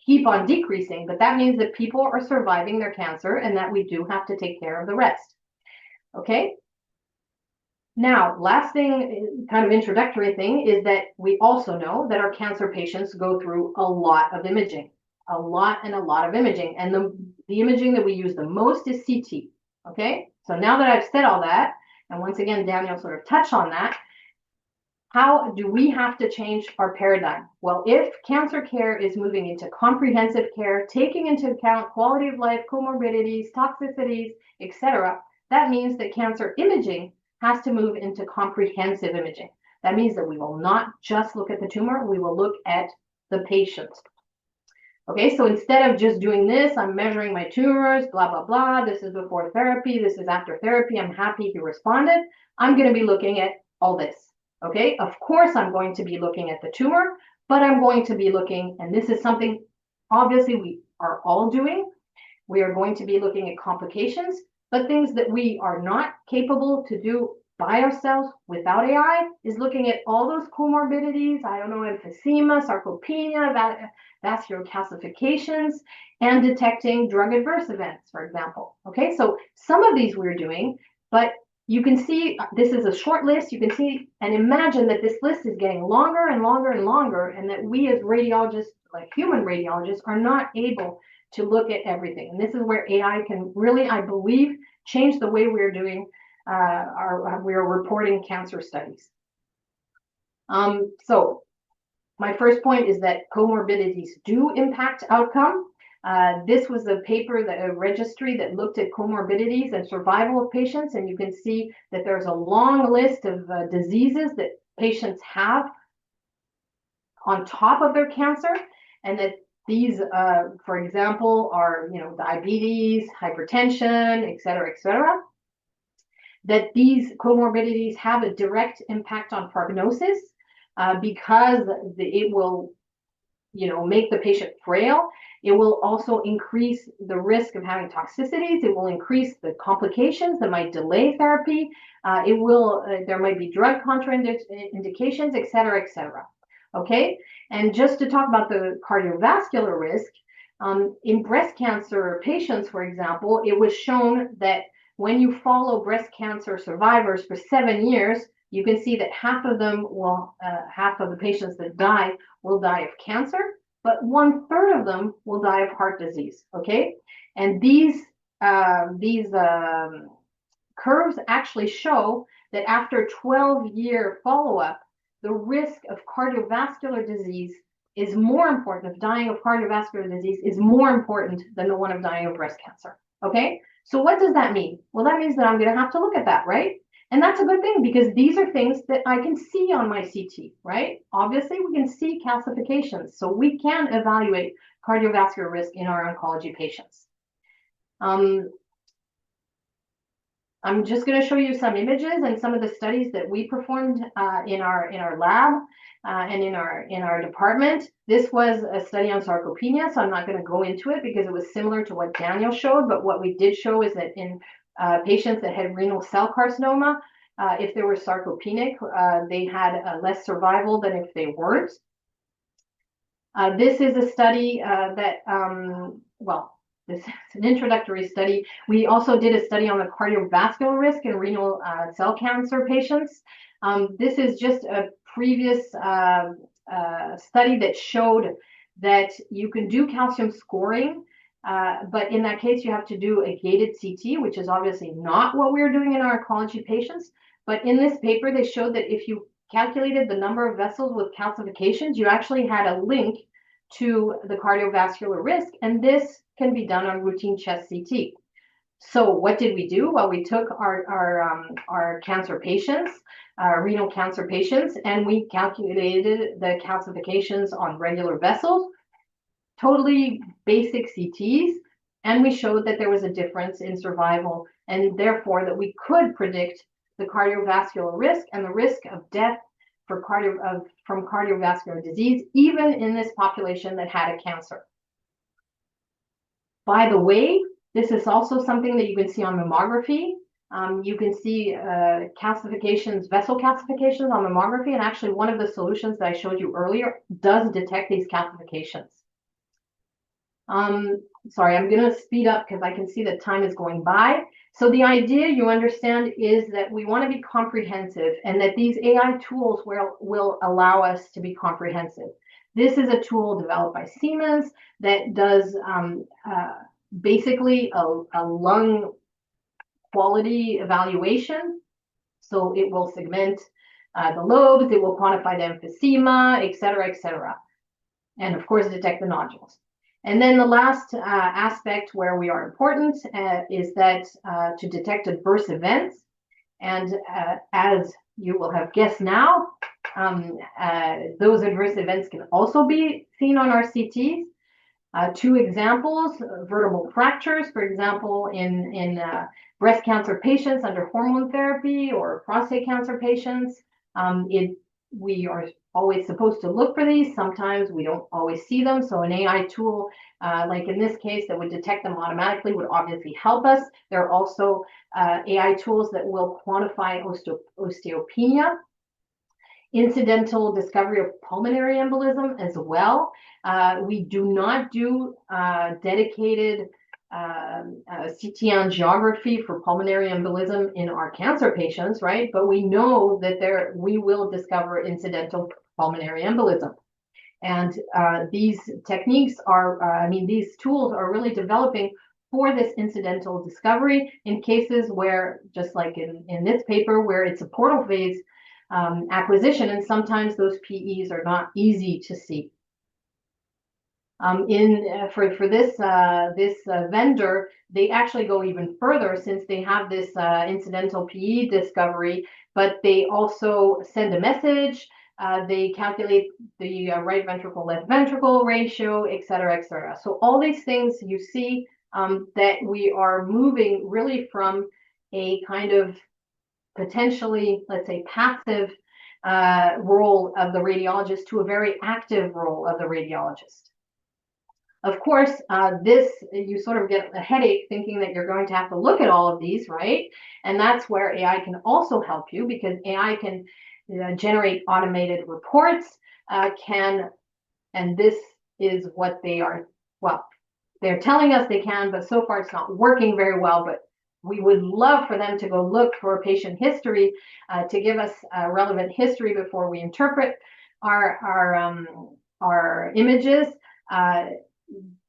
keep on decreasing, but that means that people are surviving their cancer and that we do have to take care of the rest. Okay? Now, last thing, kind of introductory thing, is that we also know that our cancer patients go through a lot of imaging, a lot of imaging. And the imaging that we use the most is CT. Okay? So now that I've said all that, and once again, Daniel sort of touched on that, how do we have to change our paradigm? Well, if cancer care is moving into comprehensive care, taking into account quality of life, comorbidities, toxicities, etc., that means that cancer imaging has to move into comprehensive imaging. That means that we will not just look at the tumor, we will look at the patient. Okay, so instead of just doing this, I'm measuring my tumors, blah, blah, blah, this is before therapy, this is after therapy, I'm happy if you responded, I'm going to be looking at all this. Okay, of course, I'm going to be looking at the tumor, but I'm going to be looking, and this is something obviously we are all doing, we are going to be looking at complications, but things that we are not capable to do by ourselves without AI is looking at all those comorbidities, I don't know, emphysema, sarcopenia, vascular calcifications, and detecting drug adverse events, for example. Okay, so some of these we're doing, but you can see this is a short list. You can see and imagine that this list is getting longer and longer and longer, and that we as radiologists, like human radiologists, are not able to look at everything. And this is where AI can really, I believe, change the way we're doing we're reporting cancer studies. So my first point is that comorbidities do impact outcome. This was a paper, a registry that looked at comorbidities and survival of patients, and you can see that there's a long list of diseases that patients have on top of their cancer, and that these, for example, are diabetes, hypertension, et cetera, that these comorbidities have a direct impact on prognosis because it will make the patient frail. It will also increase the risk of having toxicities. It will increase the complications that might delay therapy. There might be drug contraindications, et cetera. Okay, and just to talk about the cardiovascular risk, in breast cancer patients, for example, it was shown that when you follow breast cancer survivors for 7 years, you can see that half of the patients that die will die of cancer, but 1/3 of them will die of heart disease. Okay, and these curves actually show that after 12-year follow-up, the risk of cardiovascular disease is more important, of dying of cardiovascular disease is more important than the one of dying of breast cancer. Okay, so what does that mean? Well, that means that I'm going to have to look at that, right? And that's a good thing, because these are things that I can see on my CT, right? Obviously, we can see calcifications, so we can evaluate cardiovascular risk in our oncology patients. I'm just going to show you some images and some of the studies that we performed in our lab and in our department. This was a study on sarcopenia, so I'm not going to go into it because it was similar to what Daniel showed. But what we did show is that in patients that had renal cell carcinoma, if they were sarcopenic, they had less survival than if they weren't. This is a study this is an introductory study. We also did a study on the cardiovascular risk in renal cell cancer patients. This is just a previous study that showed that you can do calcium scoring, but in that case, you have to do a gated CT, which is obviously not what we're doing in our oncology patients. But in this paper, they showed that if you calculated the number of vessels with calcifications, you actually had a link to the cardiovascular risk, and this can be done on routine chest CT. So what did we do? Well, we took our cancer patients, renal cancer patients, and we calculated the calcifications on regular vessels, totally basic CTs, and we showed that there was a difference in survival, and therefore that we could predict the cardiovascular risk and the risk of death from cardiovascular disease, even in this population that had a cancer. By the way, this is also something that you can see on mammography. You can see calcifications, vessel calcifications on mammography, and actually one of the solutions that I showed you earlier does detect these calcifications. Sorry, I'm going to speed up because I can see that time is going by. So the idea, you understand, is that we want to be comprehensive, and that these AI tools will allow us to be comprehensive. This is a tool developed by Siemens that does basically a lung quality evaluation. So it will segment the lobes, it will quantify the emphysema, et cetera, and of course detect the nodules. And then the last aspect where we are important is that to detect adverse events. And as you will have guessed now, those adverse events can also be seen on our CTs. 2 examples, vertebral fractures, for example, in breast cancer patients under hormone therapy or prostate cancer patients. We are always supposed to look for these. Sometimes we don't always see them. So an AI tool, like in this case, that would detect them automatically would obviously help us. There are also AI tools that will quantify osteopenia, incidental discovery of pulmonary embolism as well. We do not do dedicated CT angiography for pulmonary embolism in our cancer patients, right? But we know that we will discover incidental pulmonary embolism. And these techniques these tools are really developing for this incidental discovery in cases where, just like in this paper, where it's a portal phase acquisition, and sometimes those PEs are not easy to see. For this vendor, they actually go even further, since they have this incidental PE discovery, but they also send a message. They calculate the right ventricle left ventricle ratio, et cetera, et cetera. So all these things you see that we are moving really from a kind of potentially, let's say, passive role of the radiologist to a very active role of the radiologist. Of course, you sort of get a headache thinking that you're going to have to look at all of these, right? And that's where AI can also help you, because AI can generate automated reports, and this is what they're telling us they can, but so far it's not working very well. But we would love for them to go look for patient history to give us relevant history before we interpret our images.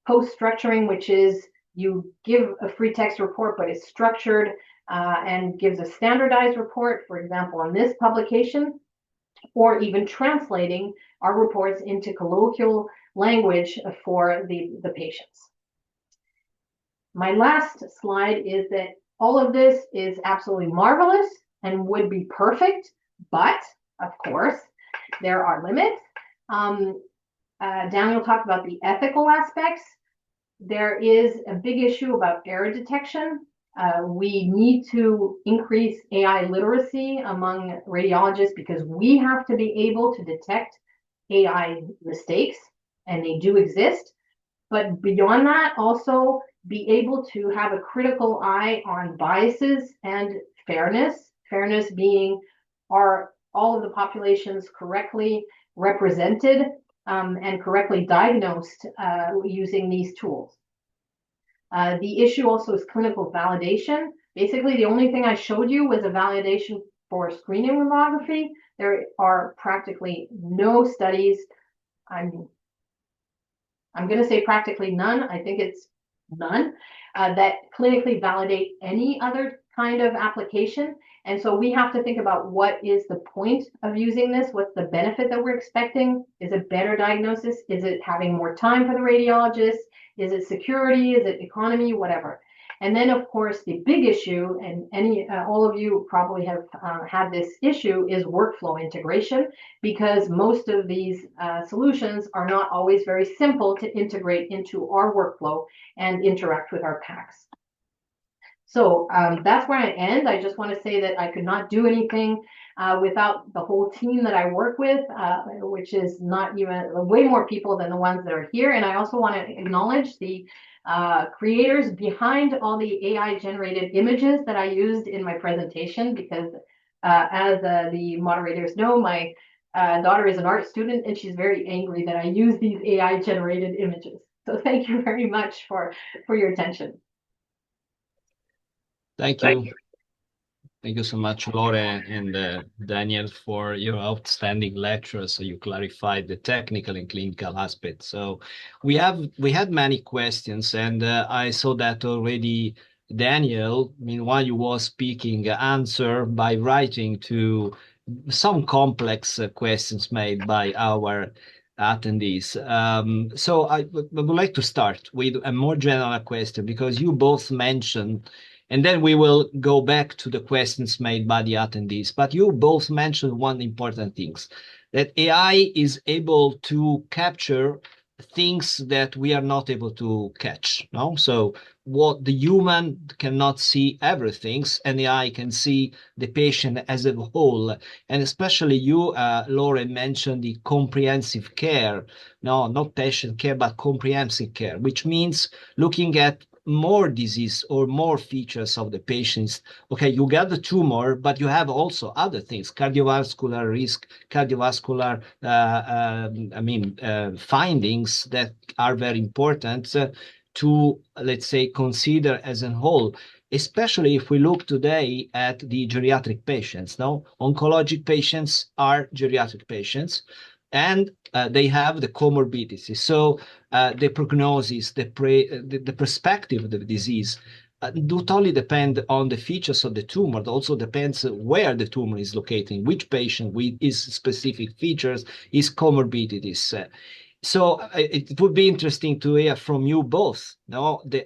Post-structuring, which is you give a free text report, but it's structured and gives a standardized report, for example, on this publication, or even translating our reports into colloquial language for the patients. My last slide is that all of this is absolutely marvelous and would be perfect, but of course, there are limits. Daniel talked about the ethical aspects. There is a big issue about error detection. We need to increase AI literacy among radiologists, because we have to be able to detect AI mistakes, and they do exist. But beyond that, also be able to have a critical eye on biases and fairness. Fairness being, are all of the populations correctly represented and correctly diagnosed using these tools. The issue also is clinical validation. Basically, the only thing I showed you was a validation for screening mammography. There are practically no studies. I'm going to say practically none. I think it's none that clinically validate any other kind of application. And so we have to think about, what is the point of using this? What's the benefit that we're expecting? Is it better diagnosis? Is it having more time for the radiologist? Is it security? Is it economy? Whatever. And then, of course, the big issue, and all of you probably have had this issue, is workflow integration, because most of these solutions are not always very simple to integrate into our workflow and interact with our PACS. So that's where I end. I just want to say that I could not do anything without the whole team that I work with, which is not even way more people than the ones that are here. And I also want to acknowledge the creators behind all the AI generated images that I used in my presentation, because as the moderators know, my daughter is an art student, and she's very angry that I use these AI generated images. So thank you very much for your attention. Thank you. Thank you so much, Laure and Daniel, for your outstanding lecture. So you clarified the technical and clinical aspects. So we had many questions, and I saw that already. Daniel, while you were speaking, answer by writing to some complex questions made by our attendees. So I would like to start with a more general question, because you both mentioned, and then we will go back to the questions made by the attendees. But you both mentioned one important thing, that AI is able to capture things that we are not able to catch. No? So what the human cannot see everything, and AI can see the patient as a whole. And especially you, Laure, mentioned the comprehensive care. No, not patient care, but comprehensive care, which means looking at more disease or more features of the patients. Okay, you get the tumor, but you have also other things, cardiovascular risk, cardiovascular findings that are very important to, let's say, consider as a whole, especially if we look today at the geriatric patients. Now, oncologic patients are geriatric patients, and they have the comorbidities. So the prognosis, the perspective of the disease not only depend on the features of the tumor, it also depends where the tumor is located, which patient with its specific features, its comorbidities. So it would be interesting to hear from you both, the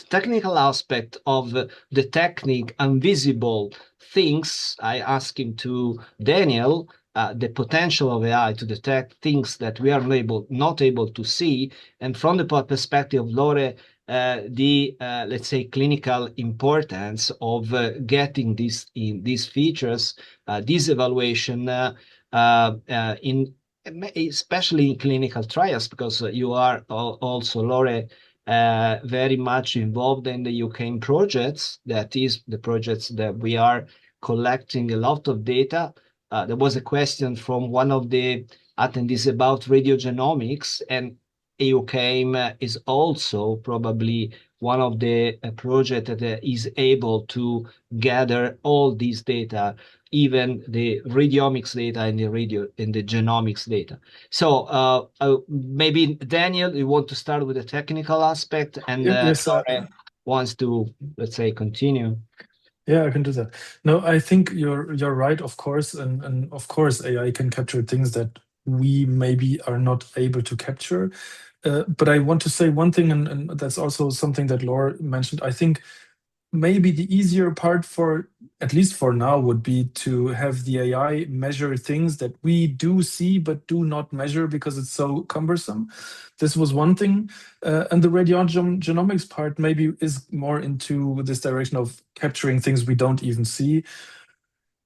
technical aspect of detecting invisible things. I ask him to Daniel, the potential of AI to detect things that we are not able to see, and from the perspective of Laure, let's say, clinical importance of getting these features, this evaluation especially in clinical trials, because you are also, Laure, very much involved in the EuCain projects. That is the projects that we are collecting a lot of data. There was a question from one of the attendees about radiogenomics, and EuCain is also probably one of the projects that is able to gather all these data, even the radiomics data and the genomics data. So maybe Daniel, you want to start with the technical aspect, and Yes, Laure wants to, let's say, continue. Yeah, I can do that. No, I think you're right, of course, and of course AI can capture things that we maybe are not able to capture. But I want to say one thing, and that's also something that Laure mentioned. I think maybe the easier part, for at least for now, would be to have the AI measure things that we do see but do not measure because it's so cumbersome. This was one thing. And the radiogenomics part maybe is more into this direction of capturing things we don't even see.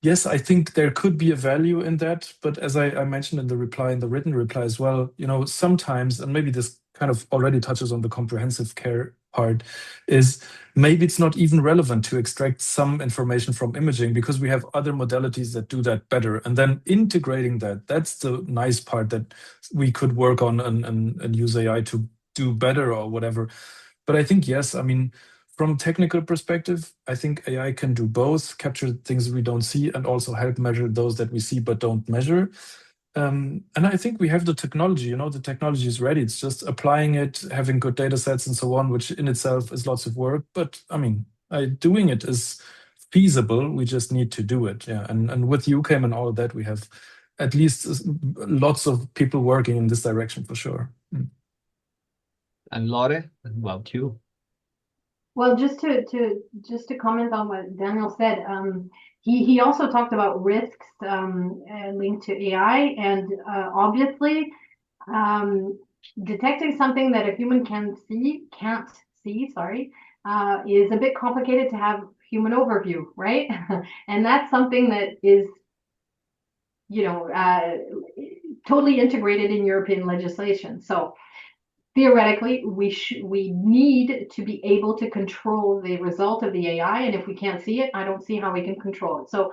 Yes, I think there could be a value in that, but as I mentioned in the written reply as well, sometimes, and maybe this kind of already touches on the comprehensive care part, is maybe it's not even relevant to extract some information from imaging because we have other modalities that do that better. And then integrating that's the nice part that we could work on and use AI to do better or whatever. But I think, yes, I mean, from technical perspective, I think AI can do both, capture things we don't see and also help measure those that we see but don't measure. And I think we have the technology, the technology is ready. It's just applying it, having good data sets and so on, which in itself is lots of work. But I mean, doing it is feasible. We just need to do it. Yeah. And with EuCain and all of that, we have at least lots of people working in this direction for sure. And Laure, about you? Well, just to comment on what Daniel said, he also talked about risks linked to AI, and obviously, detecting something that a human can't see, is a bit complicated to have human overview, right? And that's something that is, totally integrated in European legislation. So theoretically, we need to be able to control the result of the AI, and if we can't see it, I don't see how we can control it. So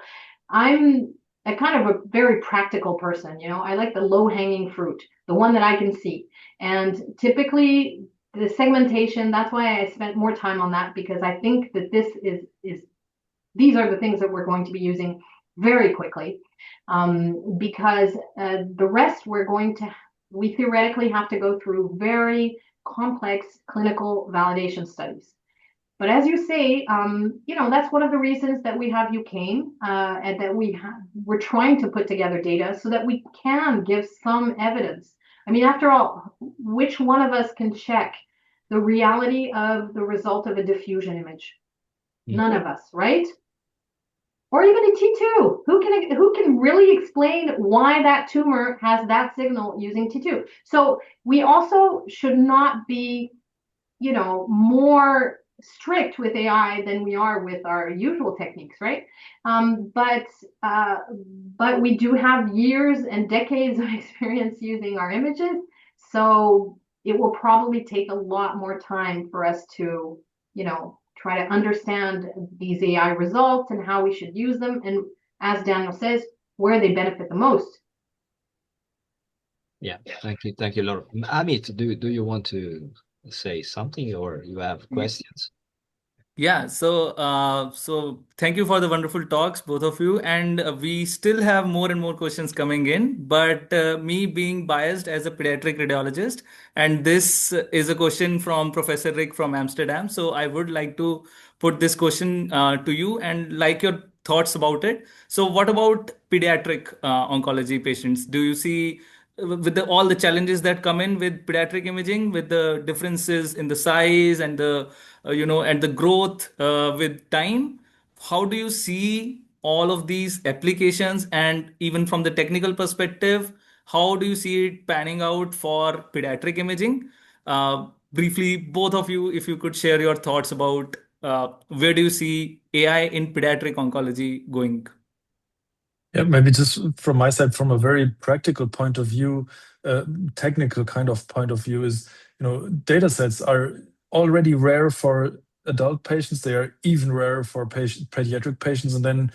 I'm a kind of a very practical person. I like the low-hanging fruit, the one that I can see. And typically, the segmentation, that's why I spent more time on that, because I think that these are the things that we're going to be using very quickly, because the rest we theoretically have to go through very complex clinical validation studies. But as you say, that's one of the reasons that we have EuCain, and that we're trying to put together data so that we can give some evidence. I mean, after all, which one of us can check the reality of the result of a diffusion image? None of us, right? Or even a T2. Who can really explain why that tumor has that signal using T2? So we also should not be, more strict with AI than we are with our usual techniques, right? But we do have years and decades of experience using our images, so it will probably take a lot more time for us to, try to understand these AI results and how we should use them, and as Daniel says, where they benefit the most. Yeah, thank you, Laure. Amit, do you want to say something, or you have questions? Yeah, so thank you for the wonderful talks, both of you. And we still have more and more questions coming in. But me being biased as a pediatric radiologist, and this is a question from Professor Rick from Amsterdam. So I would like to put this question to you and like your thoughts about it. So, what about pediatric oncology patients? Do you see with all the challenges that come in with pediatric imaging, with the differences in the size and the and the growth with time, how do you see all of these applications? And even from the technical perspective, how do you see it panning out for pediatric imaging? Briefly, both of you, if you could share your thoughts about where do you see AI in pediatric oncology going? Yeah, maybe just from my side, from a very practical point of view, technical kind of point of view is, data sets are already rare for adult patients. They are even rarer for pediatric patients. And then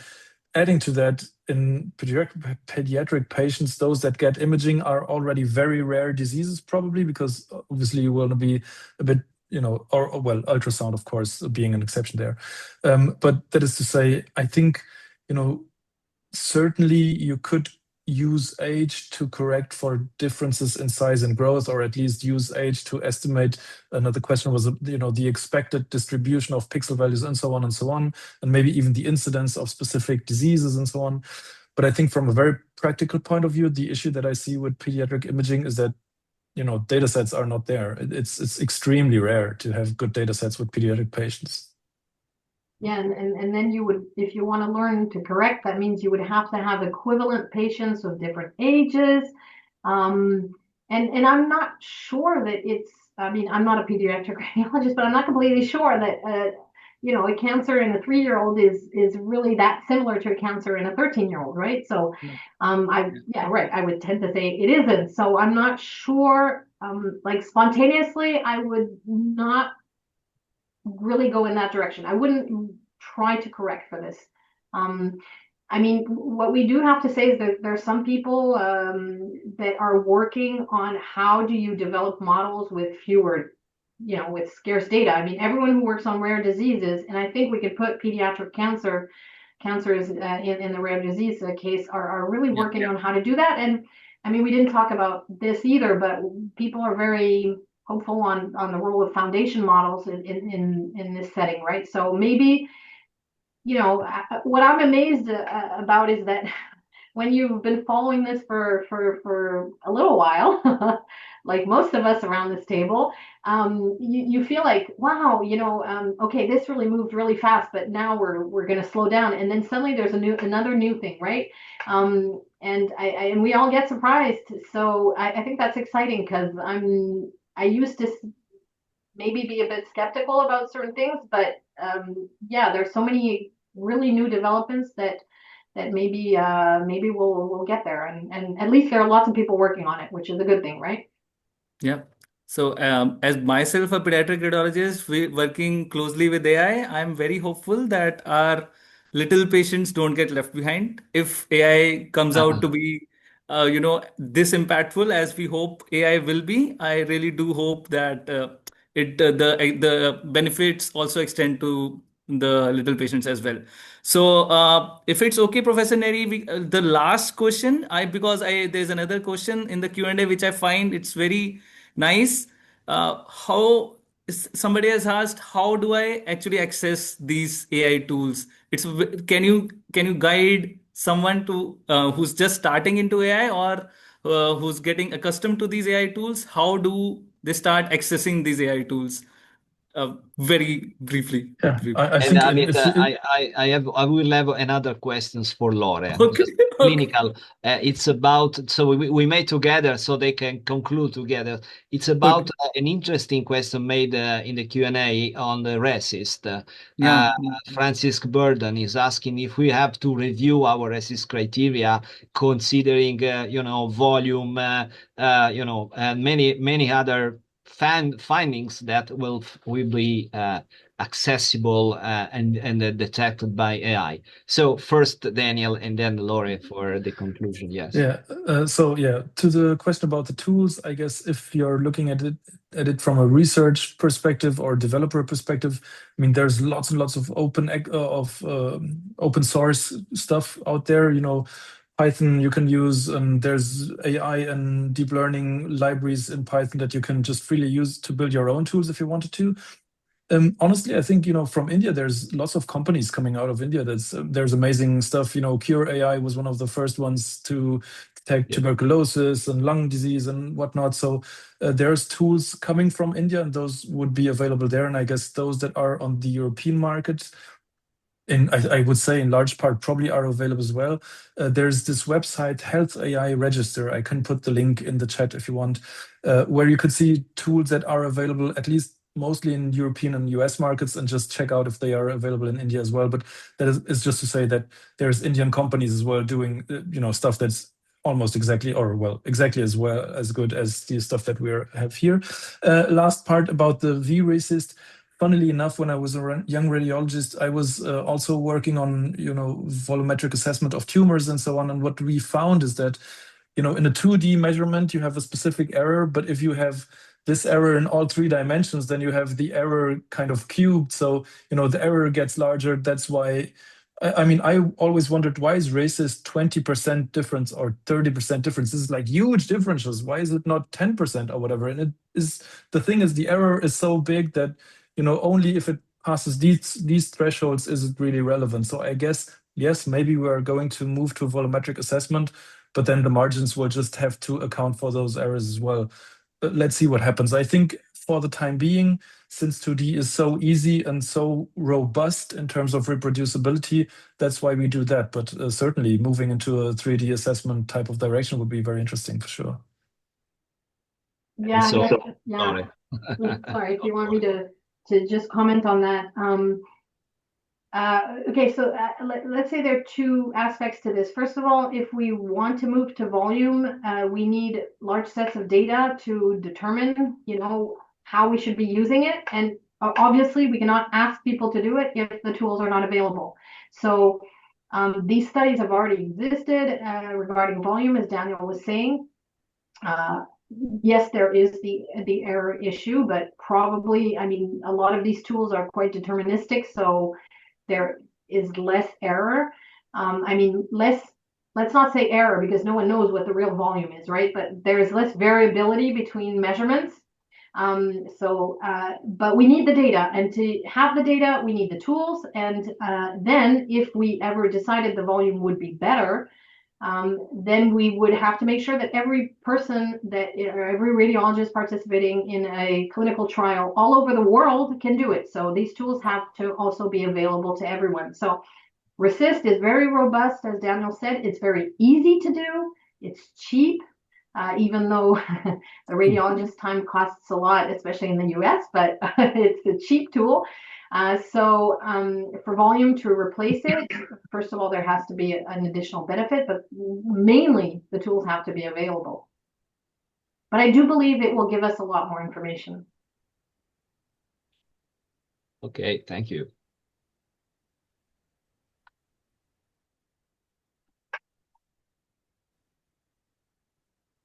adding to that, in pediatric patients, those that get imaging are already very rare diseases, probably, because obviously you want to be a bit, or well, ultrasound, of course, being an exception there. But that is to say, I think, certainly you could use age to correct for differences in size and growth, or at least use age to estimate. Another question was, the expected distribution of pixel values and so on, and maybe even the incidence of specific diseases and so on. But I think from a very practical point of view, the issue that I see with pediatric imaging is that, data sets are not there. It's extremely rare to have good data sets with pediatric patients. Yeah, and then you would, if you want to learn to correct, that means you would have to have equivalent patients of different ages. And I'm not sure that I'm not a pediatric radiologist, but I'm not completely sure that, a cancer in a 3-year-old is really that similar to a cancer in a 13-year-old, right? So, I would tend to say it isn't. So I'm not sure, like spontaneously, I would not really go in that direction. I wouldn't try to correct for this. What we do have to say is that there's some people that are working on how do you develop models with fewer, with scarce data. Everyone who works on rare diseases, and I think we could put pediatric cancers in the rare disease case are really working on how to do that. And we didn't talk about this either, but people are very hopeful on the role of foundation models in this setting, right? So maybe, what I'm amazed about is that when you've been following this for a little while, like most of us around this table, you feel like, wow, okay, this really moved really fast, but now we're going to slow down, and then suddenly there's another new thing, right? And we all get surprised. So I think that's exciting, because I used to maybe be a bit skeptical about certain things, but there's so many really new developments that maybe we'll get there, and at least there are lots of people working on it, which is a good thing, right? Yeah. So, as myself a pediatric radiologist, working closely with AI, I'm very hopeful that our little patients don't get left behind. If AI comes out to be, this impactful as we hope AI will be, I really do hope that the benefits also extend to the little patients as well. So, if it's okay, Professor Neri, the last question, there's another question in the Q&A which I find it's very nice. How somebody has asked, how do I actually access these AI tools? Can you guide someone to who's just starting into AI, or who's getting accustomed to these AI tools? How do they start accessing these AI tools? Very briefly. Yeah, I And think I will have another questions for Laure. Okay. Clinical, it's about, so we made together so they can conclude together. It's about an interesting question made in the Q&A on the RECIST. Francis Burden is asking if we have to review our RECIST criteria, considering volume, and many other findings that will be accessible and detected by AI. So first Daniel and then Laure for the conclusion. Yes. Yeah. To the question about the tools, I guess if you're looking at it from a research perspective or developer perspective, I mean, there's lots and lots of open source stuff out there. You know, Python you can use, and there's AI and deep learning libraries in Python that you can just freely use to build your own tools if you wanted to. Honestly, I think, you know, from India, there's lots of companies coming out of India. There's amazing stuff. You know, Cure AI was one of the first ones to detect tuberculosis and lung disease and whatnot. So there's tools coming from India, and those would be available there. And I guess those that are on the European market, I would say in large part probably are available as well. There's this website, Health AI Register. I can put the link in the chat if you want, where you could see tools that are available at least mostly in European and US markets, and just check out if they are available in India as well. But that is just to say that there's Indian companies as well doing you know, stuff that's almost exactly as good as the stuff that we have here. Last part about the vRECIST. Funnily enough, when I was a young radiologist, I was also working on, you know, volumetric assessment of tumors and so on. And what we found is that, you know, in a 2D measurement, you have a specific error, but if you have this error in all 3 dimensions, then you have the error kind of cubed. So, you know, the error gets larger. That's why, I mean, I always wondered, why is RECIST 20% difference or 30% difference? This is like huge differences. Why is it not 10% or whatever? And it is, the thing is, the error is so big that, you know, only if it passes these thresholds is it really relevant. So I guess, yes, maybe we are going to move to volumetric assessment, but then the margins will just have to account for those errors as well. Let's see what happens. I think for the time being, since 2D is so easy and so robust in terms of reproducibility, that's why we do that. But certainly moving into a 3D assessment type of direction would be very interesting for sure. Yeah, So, yeah. Sorry, if you want me to just comment on that. Okay, so let's say there are 2 aspects to this. First of all, if we want to move to volume, we need large sets of data to determine, you know, how we should be using it. And obviously, we cannot ask people to do it if the tools are not available. So these studies have already existed regarding volume, as Daniel was saying. Yes, there is the error issue, but probably, I mean, a lot of these tools are quite deterministic, so there is less error. I mean, let's not say error because no one knows what the real volume is, right? But there is less variability between measurements. But we need the data, and to have the data, we need the tools. And then if we ever decided the volume would be better, then we would have to make sure that every person or every radiologist participating in a clinical trial all over the world can do it. So these tools have to also be available to everyone. So RECIST is very robust, as Daniel said. It's very easy to do. It's cheap, even though the radiologist time costs a lot, especially in the US, but it's a cheap tool. So for volume to replace it, first of all, there has to be an additional benefit, but mainly the tools have to be available. But I do believe it will give us a lot more information. Okay, thank you.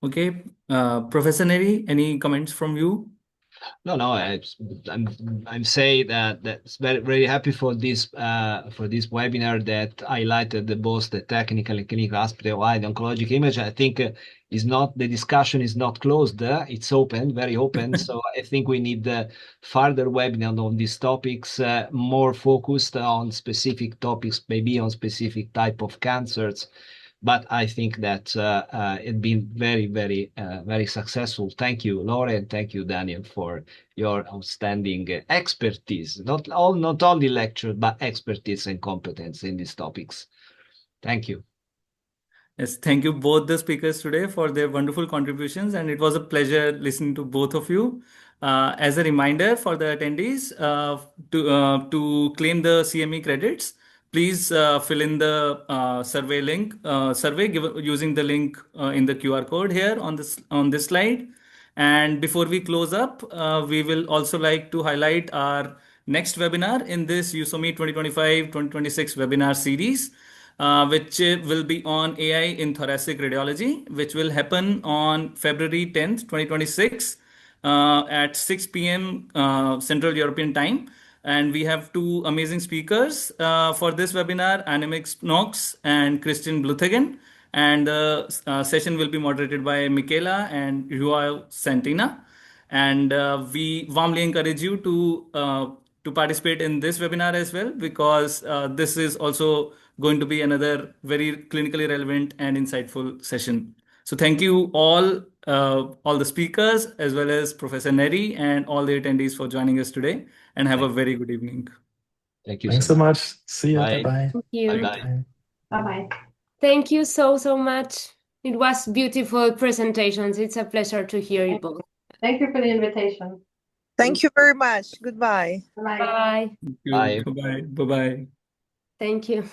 Okay, Professor Neri, any comments from you? No, I'm saying that's very happy for this webinar that highlighted both the technical and clinical aspect of the oncologic image. I think the discussion is not closed. It's open, very open. So I think we need further webinar on these topics, more focused on specific topics, maybe on specific type of cancers. But I think that it's been very successful. Thank you, Laure, and thank you, Daniel, for your outstanding expertise. Not only lecture, but expertise and competence in these topics. Thank you. Yes, thank you both the speakers today for their wonderful contributions, and it was a pleasure listening to both of you. As a reminder for the attendees, to claim the CME credits, please fill in the survey using the link in the QR code here on this slide. And before we close up, we will also like to highlight our next webinar in this EuSoMII 2025-2026 webinar series, which will be on AI in thoracic radiology, which will happen on February 10th, 2026 at 6 p.m. Central European Time. And we have two amazing speakers for this webinar, Annemiek Knox and Christian Bluthegen. And the session will be moderated by Michaela and Joao Santina. And we warmly encourage you to participate in this webinar as well, because this is also going to be another very clinically relevant and insightful session. So thank you all the speakers, as well as Professor Neri and all the attendees for joining us today, and have a very good evening. Thank you Thanks so much. See you. Bye. Bye-bye. Thank you. Bye-bye. Bye-bye. Thank you so much. It was beautiful presentations. It's a pleasure to hear you both. Thank you for the invitation. Thank you very much. Goodbye. Bye. Bye. Thank you. Bye. Bye-bye. Bye-bye. Thank you.